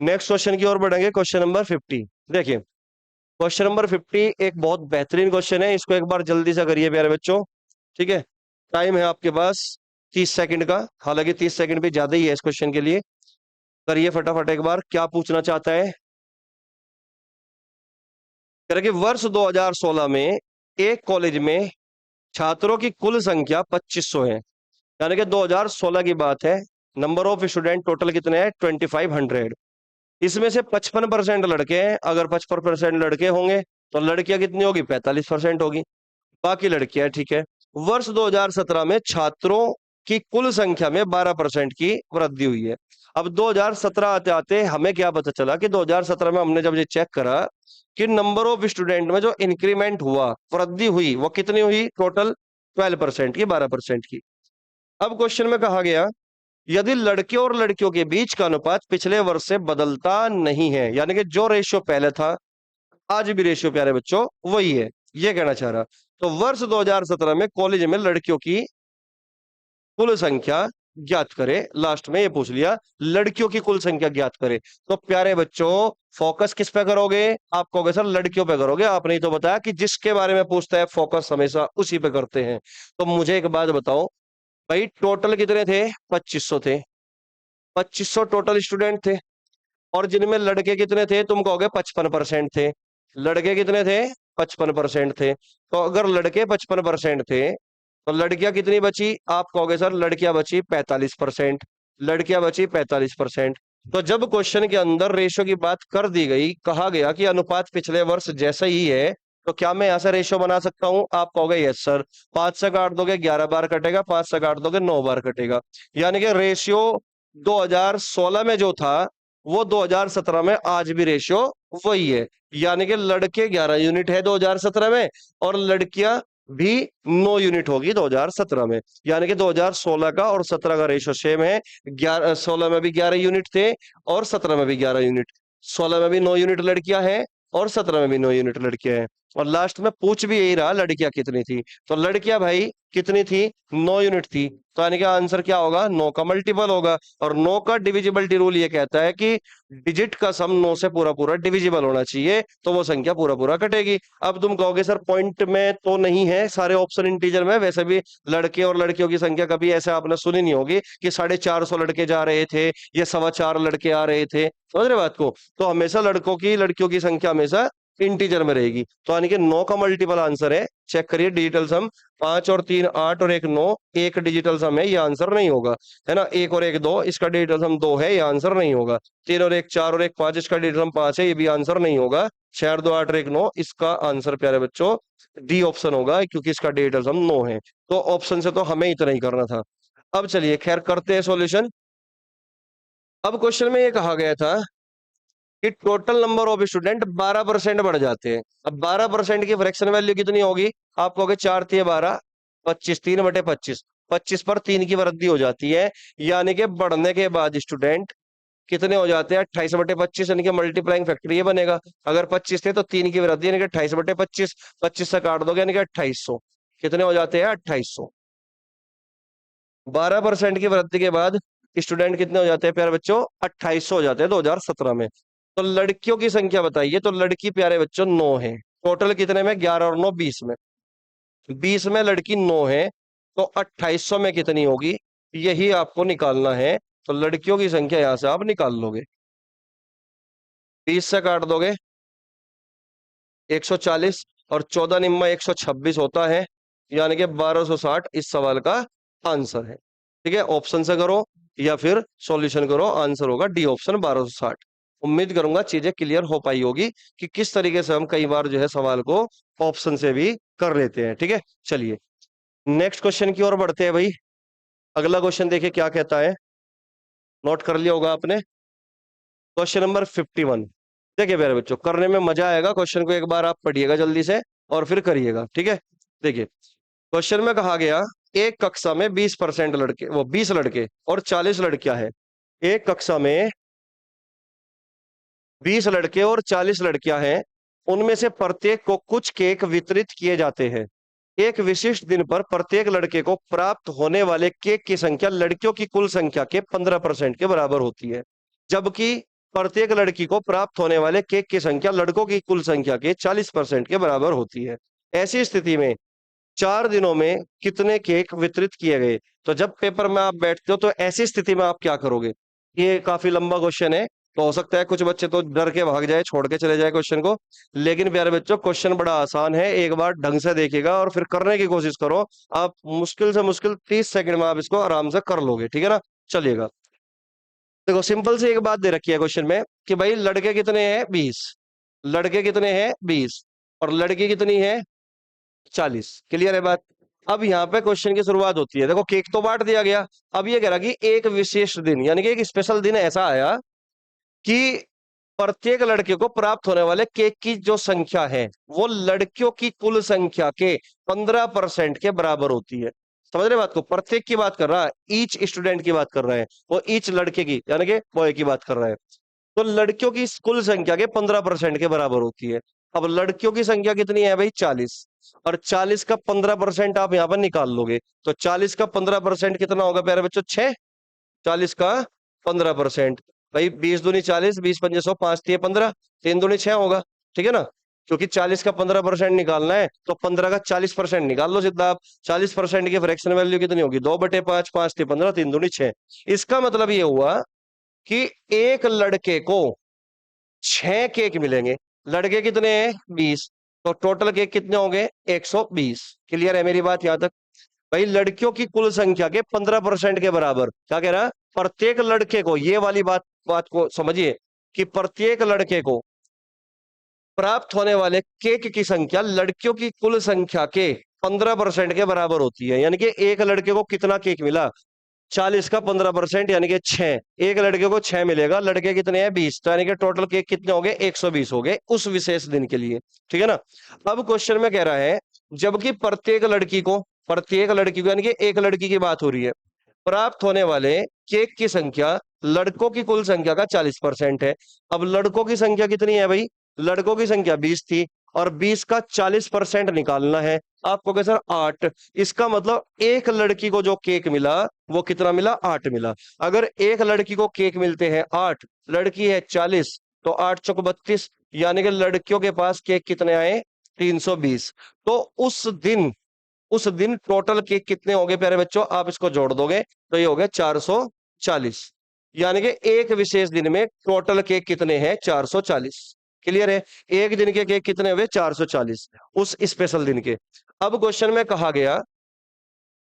नेक्स्ट क्वेश्चन की ओर बढ़ेंगे। क्वेश्चन नंबर 50 देखिए। क्वेश्चन नंबर 50 एक बहुत बेहतरीन क्वेश्चन है, इसको एक बार जल्दी से करिए प्यारे बच्चों। ठीक है, टाइम है आपके पास 30 सेकंड का, हालांकि 30 सेकंड भी ज्यादा ही है इस क्वेश्चन के लिए। करिए फटाफट एक बार, क्या पूछना चाहता है। कह रहा है कि वर्ष 2016 में एक कॉलेज में छात्रों की कुल संख्या 2500 है, यानी कि 2016 की बात है। नंबर ऑफ स्टूडेंट टोटल कितने हैं? 2500। इसमें से 55% लड़के हैं। अगर 55% लड़के होंगे तो लड़कियां कितनी होगी? 45% होगी, बाकी लड़कियां। ठीक है। वर्ष 2017 में छात्रों की कुल संख्या में 12% की वृद्धि हुई है। अब 2017 आते आते हमें क्या पता चला कि 2017 में हमने जब ये चेक करा कि नंबर ऑफ स्टूडेंट में जो इंक्रीमेंट हुआ, वृद्धि हुई, वो कितनी हुई? टोटल 12% की, 12% की। अब क्वेश्चन में कहा गया यदि लड़के और लड़कियों के बीच का अनुपात पिछले वर्ष से बदलता नहीं है, यानी कि जो रेशियो पहले था आज भी रेशियो प्यारे बच्चों वही है, ये कहना चाह रहा। तो वर्ष 2017 में कॉलेज में लड़कियों की कुल संख्या ज्ञात करे, लास्ट में ये पूछ लिया लड़कियों की कुल संख्या ज्ञात करे। तो प्यारे बच्चों फोकस किस पे करोगे? आप कहोगे सर लड़कियों पे करोगे, आपने ही तो बताया कि जिसके बारे में पूछता है फोकस हमेशा उसी पे करते हैं। तो मुझे एक बात बताओ भाई, टोटल कितने थे? 2500 थे। 2500 टोटल स्टूडेंट थे, और जिनमें लड़के कितने थे? तुम कहोगे 55% थे। लड़के कितने थे? 55% थे। तो अगर लड़के 55% थे तो लड़कियां कितनी बची? आप कहोगे सर लड़कियां बची 45%। लड़कियां बची 45%। तो जब क्वेश्चन के अंदर रेशो की बात कर दी गई, कहा गया कि अनुपात पिछले वर्ष जैसा ही है, तो क्या मैं ऐसा रेशो बना सकता हूं? आप कहोगे यस सर। 5 से काट दोगे 11 बार कटेगा, 5 से काट दोगे 9 बार कटेगा। यानी कि रेशियो 2016 में जो था वो 2017 में आज भी रेशियो वही है, यानी कि लड़के 11 यूनिट है 2017 में, और लड़कियां भी 9 यूनिट होगी 2017 में। यानी कि 2016 का और 17 का रेशियो सेम है। 11 16 में भी 11 यूनिट थे और 17 में भी 11 यूनिट। 16 में भी 9 यूनिट लड़कियां हैं और 17 में भी 9 यूनिट लड़कियां हैं। और लास्ट में पूछ भी यही रहा लड़कियां कितनी थी। तो लड़कियां भाई कितनी थी? 9 यूनिट थी। तो यानी कि आंसर क्या होगा? 9 का मल्टीपल होगा। और 9 का डिविजिबिलिटी रूल ये कहता है कि डिजिट का सम 9 से पूरा पूरा डिविजिबल होना चाहिए, तो वो संख्या पूरा पूरा कटेगी। अब तुम कहोगे सर पॉइंट में तो नहीं है सारे ऑप्शन इंटीजर में, वैसे भी लड़के और लड़कियों की संख्या कभी ऐसे आपने सुनी नहीं होगी कि 450 लड़के जा रहे थे या 4.25 लड़के आ रहे थे। समझ रहे बात को? तो हमेशा लड़कों की लड़कियों की संख्या हमेशा इंटीजर में रहेगी। तो यानी कि 9 का मल्टीपल आंसर है। चेक करिए डिजिटल सम, 5 और 3 8 और 1 9, एक डिजिटल सम है, ये आंसर नहीं होगा। है ना? 1 और 1 2, इसका डिजिटल सम 2 है, ये आंसर नहीं होगा। 3 और 1 4 और 1 5, इसका डिजिटल सम 5 है, ये भी आंसर नहीं होगा। 6 और 2 8 और 1 9, इसका आंसर प्यारे बच्चों डी ऑप्शन होगा, क्योंकि इसका डिजिटल सम 9 है। तो ऑप्शन से तो हमें इतना ही करना था। अब चलिए खैर करते हैं सॉल्यूशन। अब क्वेश्चन में ये कहा गया था कि टोटल नंबर ऑफ स्टूडेंट 12% बढ़ जाते हैं। अब 12% की फ्रैक्शन वैल्यू कितनी होगी? आप कहोगे 4 3 12, 25, 3/25, 25 पर 3 की वृद्धि हो जाती है, यानी कि बढ़ने के बाद स्टूडेंट कितने हो जाते हैं? 28/25, यानी कि मल्टीप्लाइंग फैक्टर ये बनेगा। अगर 25 थे तो 3 की वृद्धि यानी कि 28/25, 25 से काट दोगे यानी कि 2800। कितने हो जाते हैं? 2800। 12% की वृद्धि के बाद स्टूडेंट कितने हो जाते हैं प्यारे बच्चों? 2800 हो जाते हैं 2017 में। तो लड़कियों की संख्या बताइए। तो लड़की प्यारे बच्चों 9 है। टोटल कितने में? 11 और 9 20 में। 20 में लड़की 9 है, तो 2800 में कितनी होगी यही आपको निकालना है। तो लड़कियों की संख्या यहां से आप निकाल लोगे। 20 से काट दोगे 140, और 14 निम्मा 126 होता है, यानी कि 1260 इस सवाल का आंसर है। ठीक है, ऑप्शन से करो या फिर सॉल्यूशन करो, आंसर होगा डी ऑप्शन 1260। उम्मीद करूंगा चीजें क्लियर हो पाई होगी कि किस तरीके से हम कई बार जो है सवाल को ऑप्शन से भी कर लेते हैं। ठीक है, चलिए नेक्स्ट क्वेश्चन की ओर बढ़ते हैं भाई। अगला क्वेश्चन देखिए क्या कहता है, नोट कर लिया होगा आपने। Question number 51। देखिए प्यारे बच्चों, करने में मजा आएगा, क्वेश्चन को एक बार आप पढ़िएगा जल्दी से और फिर करिएगा। ठीक है, देखिए क्वेश्चन में कहा गया, एक कक्षा में 20% लड़के, वो 20 लड़के और 40 लड़कियां हैं। एक कक्षा में 20 लड़के और 40 लड़कियां हैं, उनमें से प्रत्येक को कुछ केक वितरित किए जाते हैं। एक विशिष्ट दिन पर प्रत्येक लड़के को प्राप्त होने वाले केक की संख्या लड़कियों की कुल संख्या के 15% के बराबर होती है, जबकि प्रत्येक लड़की को प्राप्त होने वाले केक की संख्या लड़कों की कुल संख्या के 40% के बराबर होती है। ऐसी स्थिति में 4 दिनों में कितने केक वितरित किए गए? तो जब पेपर में आप बैठते हो तो ऐसी स्थिति में आप क्या करोगे? ये काफी लंबा क्वेश्चन है, तो हो सकता है कुछ बच्चे तो डर के भाग जाए, छोड़ के चले जाए क्वेश्चन को। लेकिन प्यारे बच्चों, क्वेश्चन बड़ा आसान है, एक बार ढंग से देखिएगा और फिर करने की कोशिश करो। आप मुश्किल से मुश्किल 30 सेकंड में आप इसको आराम से कर लोगे। ठीक है ना, चलिएगा। देखो सिंपल सी एक बात दे रखी है क्वेश्चन में कि भाई लड़के कितने हैं? 20। लड़के कितने हैं? 20। और लड़की कितनी है? 40। क्लियर है बात? अब यहाँ पे क्वेश्चन की शुरुआत होती है। देखो केक तो बांट दिया गया, अब ये कह रहा कि एक विशेष दिन, यानी कि एक स्पेशल दिन ऐसा आया कि प्रत्येक लड़के को प्राप्त होने वाले केक की जो संख्या है वो लड़कियों की कुल संख्या के 15% के बराबर होती है। समझ रहे बात को? प्रत्येक की बात कर रहा है, ईच स्टूडेंट की बात कर रहे हैं, वो ईच लड़के की यानी कि बॉय की बात कर रहे हैं। तो लड़कियों की कुल संख्या के 15% के बराबर होती है। अब लड़कियों की संख्या कितनी है भाई? 40। और 40 का 15% आप यहां पर निकाल लोगे, तो 40 का 15% कितना होगा प्यारे बच्चों? 6। 40 का 15%, भाई 20 दूनी 40, 20 पंजे 100, 5 तिये 15, 3 दूनी 6 होगा। ठीक है ना, क्योंकि 40 का 15% निकालना है तो 15 का 40% निकाल लो सीधा आप। 40% की फ्रैक्शन वैल्यू कितनी होगी? 2/5, 5 तिये 15, 3 दूनी 6। इसका मतलब ये हुआ कि एक लड़के को 6 केक मिलेंगे। लड़के कितने हैं? 20। तो टोटल केक कितने होंगे? 120। क्लियर है मेरी बात यहां तक? भाई लड़कियों की कुल संख्या के 15% के बराबर, क्या कह रहा है? प्रत्येक लड़के को, ये वाली बात बात को समझिए कि प्रत्येक लड़के को प्राप्त होने वाले केक की संख्या लड़कियों की कुल संख्या के 15% के बराबर होती है। यानी कि एक लड़के को कितना केक मिला? 40 का 15% यानी कि 6। एक लड़के को 6 मिलेगा, लड़के कितने हैं? 20। तो यानी कि टोटल केक कितने हो गए? 120 हो गए उस विशेष दिन के लिए। ठीक है ना? अब क्वेश्चन में कह रहा है, जबकि प्रत्येक लड़की को यानी कि एक लड़की की बात हो रही है, प्राप्त होने वाले केक की संख्या लड़कों की कुल संख्या का 40% है। अब लड़कों की संख्या कितनी है भाई? लड़कों की संख्या 20 थी और 20 का 40% निकालना है आपको। कैसे? 8। इसका मतलब एक लड़की को जो केक मिला वो कितना मिला? 8 मिला। अगर एक लड़की को केक मिलते हैं 8, लड़की है 40, तो 8 चौक 32, यानी कि लड़कियों के पास केक कितने आए? 320। तो उस दिन टोटल केक कितने हो गए प्यारे बच्चों? आप इसको जोड़ दोगे तो ये हो गया 440। यानी कि एक विशेष दिन में टोटल केक कितने हैं? 440। क्लियर है? एक दिन के केक कितने हुए? 440 उस स्पेशल दिन के। अब क्वेश्चन में कहा गया,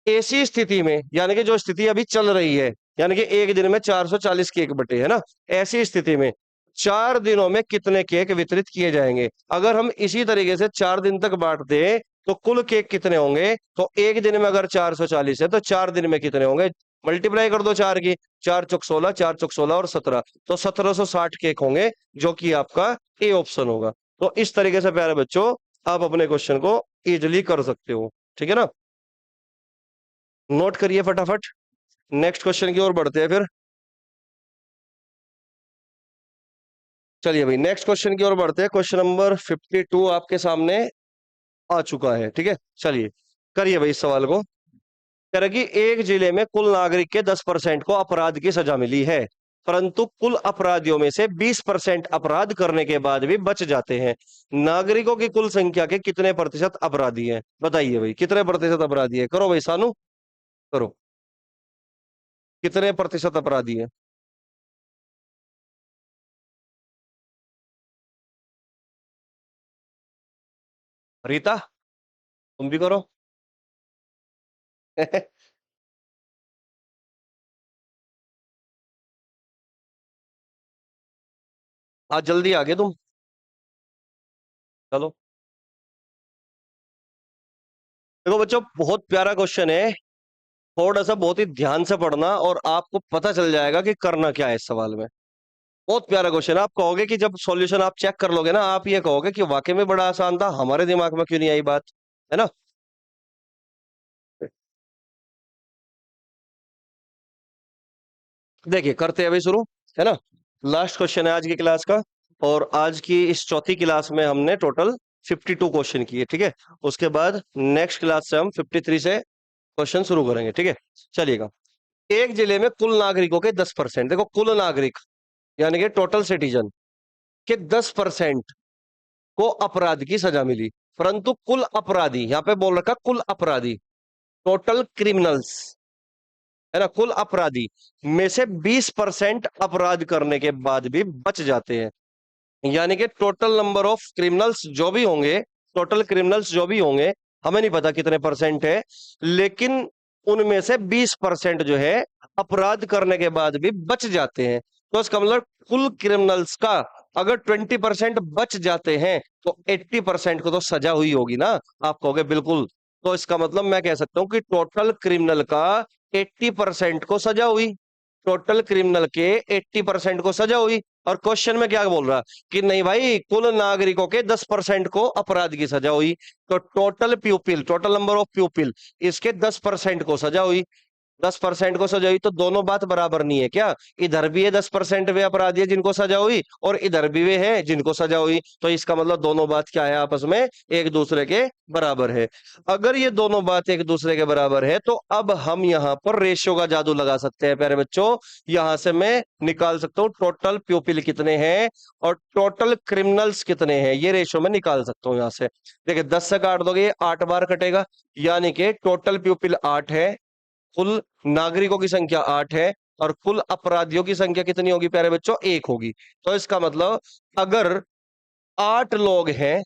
ऐसी स्थिति में, यानी कि जो स्थिति अभी चल रही है, यानी कि एक दिन में 440 केक बटे, है ना? ऐसी स्थिति में 4 दिनों में कितने केक वितरित किए जाएंगे? अगर हम इसी तरीके से 4 दिन तक बांट दें तो कुल केक कितने होंगे? तो एक दिन में अगर 440 है तो 4 दिन में कितने होंगे? मल्टीप्लाई कर दो 4 की। 4 चौक 16, 4 चौक 16 और 17, तो 1760 केक होंगे, जो कि आपका ए ऑप्शन होगा। तो इस तरीके से प्यारे बच्चों आप अपने क्वेश्चन को इजिली कर सकते हो। ठीक है ना, नोट करिए फटाफट। नेक्स्ट क्वेश्चन की ओर बढ़ते हैं फिर। चलिए भाई नेक्स्ट क्वेश्चन की ओर बढ़ते हैं। क्वेश्चन नंबर 52 आपके सामने आ चुका है। ठीक है, चलिए करिए भाई इस सवाल को। कह रहा है कि एक जिले में कुल नागरिक के 10% को अपराध की सजा मिली है, परंतु कुल अपराधियों में से 20% अपराध करने के बाद भी बच जाते हैं। नागरिकों की कुल संख्या के कितने प्रतिशत अपराधी हैं? बताइए भाई, कितने प्रतिशत अपराधी है? करो भाई सानू, करो। कितने प्रतिशत अपराधी है? रीता, तुम भी करो। आज जल्दी आ गए तुम। चलो। देखो बच्चों, बहुत प्यारा क्वेश्चन है। थोड़ा सा बहुत ही ध्यान से पढ़ना और आपको पता चल जाएगा कि करना क्या है इस सवाल में। बहुत प्यारा क्वेश्चन है। आप कहोगे कि जब सॉल्यूशन आप चेक कर लोगे ना, आप ये कहोगे कि वाकई में बड़ा आसान था, हमारे दिमाग में क्यों नहीं आई बात, है ना। देखिए, करते हैं अभी शुरू, है ना। लास्ट क्वेश्चन है आज की क्लास का। और आज की इस चौथी क्लास में हमने टोटल 52 क्वेश्चन किए, ठीक है। उसके बाद नेक्स्ट क्लास से हम 53 से क्वेश्चन शुरू करेंगे, ठीक है। चलिएगा। एक जिले में कुल नागरिकों के 10%, देखो कुल नागरिक यानी कि टोटल सिटीजन के 10% को अपराध की सजा मिली। परंतु कुल अपराधी, यहां पे बोल रखा कुल अपराधी, टोटल क्रिमिनल्स, है ना, कुल अपराधी में से 20% अपराध करने के बाद भी बच जाते हैं। यानी कि टोटल नंबर ऑफ क्रिमिनल्स जो भी होंगे, टोटल क्रिमिनल्स जो भी होंगे, हमें नहीं पता कितने परसेंट है, लेकिन उनमें से 20% जो है अपराध करने के बाद भी बच जाते हैं। तो इसका मतलब कुल क्रिमिनल्स का अगर 20% बच जाते हैं तो 80% को तो सजा हुई होगी ना। आप कहोगे बिल्कुल। तो इसका मतलब मैं कह सकता हूं कि टोटल क्रिमिनल का 80% को सजा हुई, टोटल क्रिमिनल के 80% को सजा हुई। और क्वेश्चन में क्या बोल रहा कि नहीं भाई, कुल नागरिकों के 10% को अपराध की सजा हुई। तो टोटल प्यूपिल, टोटल नंबर ऑफ प्यूपिल, इसके 10% को सजा हुई। 10% को सजा हुई तो दोनों बात बराबर नहीं है क्या। इधर भी है 10% वे अपराधी है जिनको सजा हुई, और इधर भी वे हैं जिनको सजा हुई। तो इसका मतलब दोनों बात क्या है, आपस में एक दूसरे के बराबर है। अगर ये दोनों बात एक दूसरे के बराबर है तो अब हम यहाँ पर रेशियो का जादू लगा सकते हैं प्यारे बच्चों। यहां से मैं निकाल सकता हूँ टोटल प्यूपिल कितने हैं और टोटल क्रिमिनल्स कितने हैं, ये रेशियो में निकाल सकता हूँ यहां से। देखिए, 10 से काट दोगे ये 8 बार कटेगा, यानी कि टोटल प्यूपिल 8 है, कुल नागरिकों की संख्या 8 है, और कुल अपराधियों की संख्या कितनी होगी प्यारे बच्चों, 1 होगी। तो इसका मतलब अगर 8 लोग हैं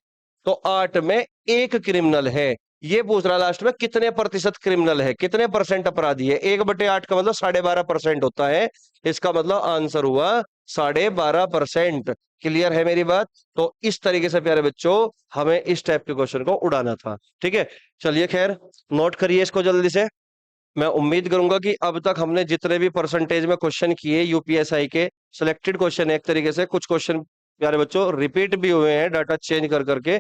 तो 8 में एक क्रिमिनल है। ये पूछ रहा लास्ट में कितने प्रतिशत क्रिमिनल है, कितने परसेंट अपराधी है। 1/8 का मतलब 12.5% होता है। इसका मतलब आंसर हुआ 12.5%। क्लियर है मेरी बात। तो इस तरीके से प्यारे बच्चों हमें इस टाइप के क्वेश्चन को उड़ाना था, ठीक है। चलिए खैर, नोट करिए इसको जल्दी से। मैं उम्मीद करूंगा कि अब तक हमने जितने भी परसेंटेज में क्वेश्चन किए यूपीएसआई के, सिलेक्टेड क्वेश्चन है एक तरीके से, कुछ क्वेश्चन प्यारे बच्चों रिपीट भी हुए हैं डाटा चेंज कर करके,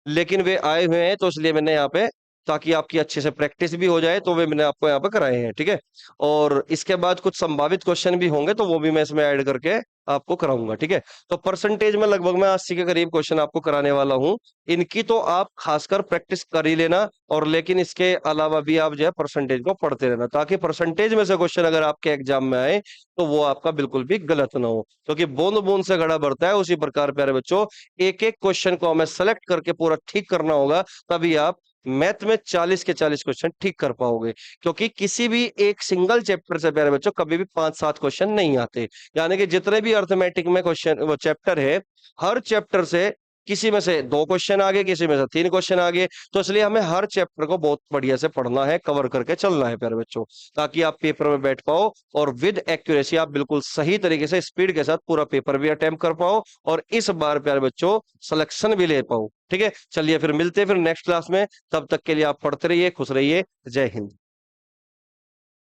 लेकिन वे आए हुए हैं तो इसलिए मैंने यहाँ पे, ताकि आपकी अच्छे से प्रैक्टिस भी हो जाए, तो वे मैंने आपको यहाँ पे कराए हैं, ठीक है। और इसके बाद कुछ संभावित क्वेश्चन भी होंगे तो वो भी मैं इसमें ऐड करके आपको कराऊंगा, ठीक है। तो परसेंटेज में लगभग मैं 80 के करीब क्वेश्चन आपको कराने वाला हूँ। इनकी तो आप खासकर प्रैक्टिस कर ही लेना, और लेकिन इसके अलावा भी आप जो है परसेंटेज को पढ़ते रहना, ताकि परसेंटेज में से क्वेश्चन अगर आपके एग्जाम में आए तो वो आपका बिल्कुल भी गलत ना हो। क्योंकि बूंद बूंद से घड़ा भरता है, उसी प्रकार प्यारे बच्चों एक एक क्वेश्चन को हमें सेलेक्ट करके पूरा ठीक करना होगा, तभी आप मैथ में 40 के 40 क्वेश्चन ठीक कर पाओगे। क्योंकि किसी भी एक सिंगल चैप्टर से प्यारे बच्चों कभी भी 5-7 क्वेश्चन नहीं आते। यानी कि जितने भी अर्थमेटिक में क्वेश्चन वो चैप्टर है, हर चैप्टर से किसी में से 2 क्वेश्चन आगे, किसी में से 3 क्वेश्चन आगे। तो इसलिए हमें हर चैप्टर को बहुत बढ़िया से पढ़ना है, कवर करके चलना है प्यारे बच्चों, ताकि आप पेपर में बैठ पाओ और विद एक्यूरेसी आप बिल्कुल सही तरीके से स्पीड के साथ पूरा पेपर भी अटेम्प्ट कर पाओ, और इस बार प्यारे बच्चों सिलेक्शन भी ले पाओ, ठीक है। चलिए फिर मिलते हैं फिर नेक्स्ट क्लास में। तब तक के लिए आप पढ़ते रहिए, खुश रहिए। जय हिंद।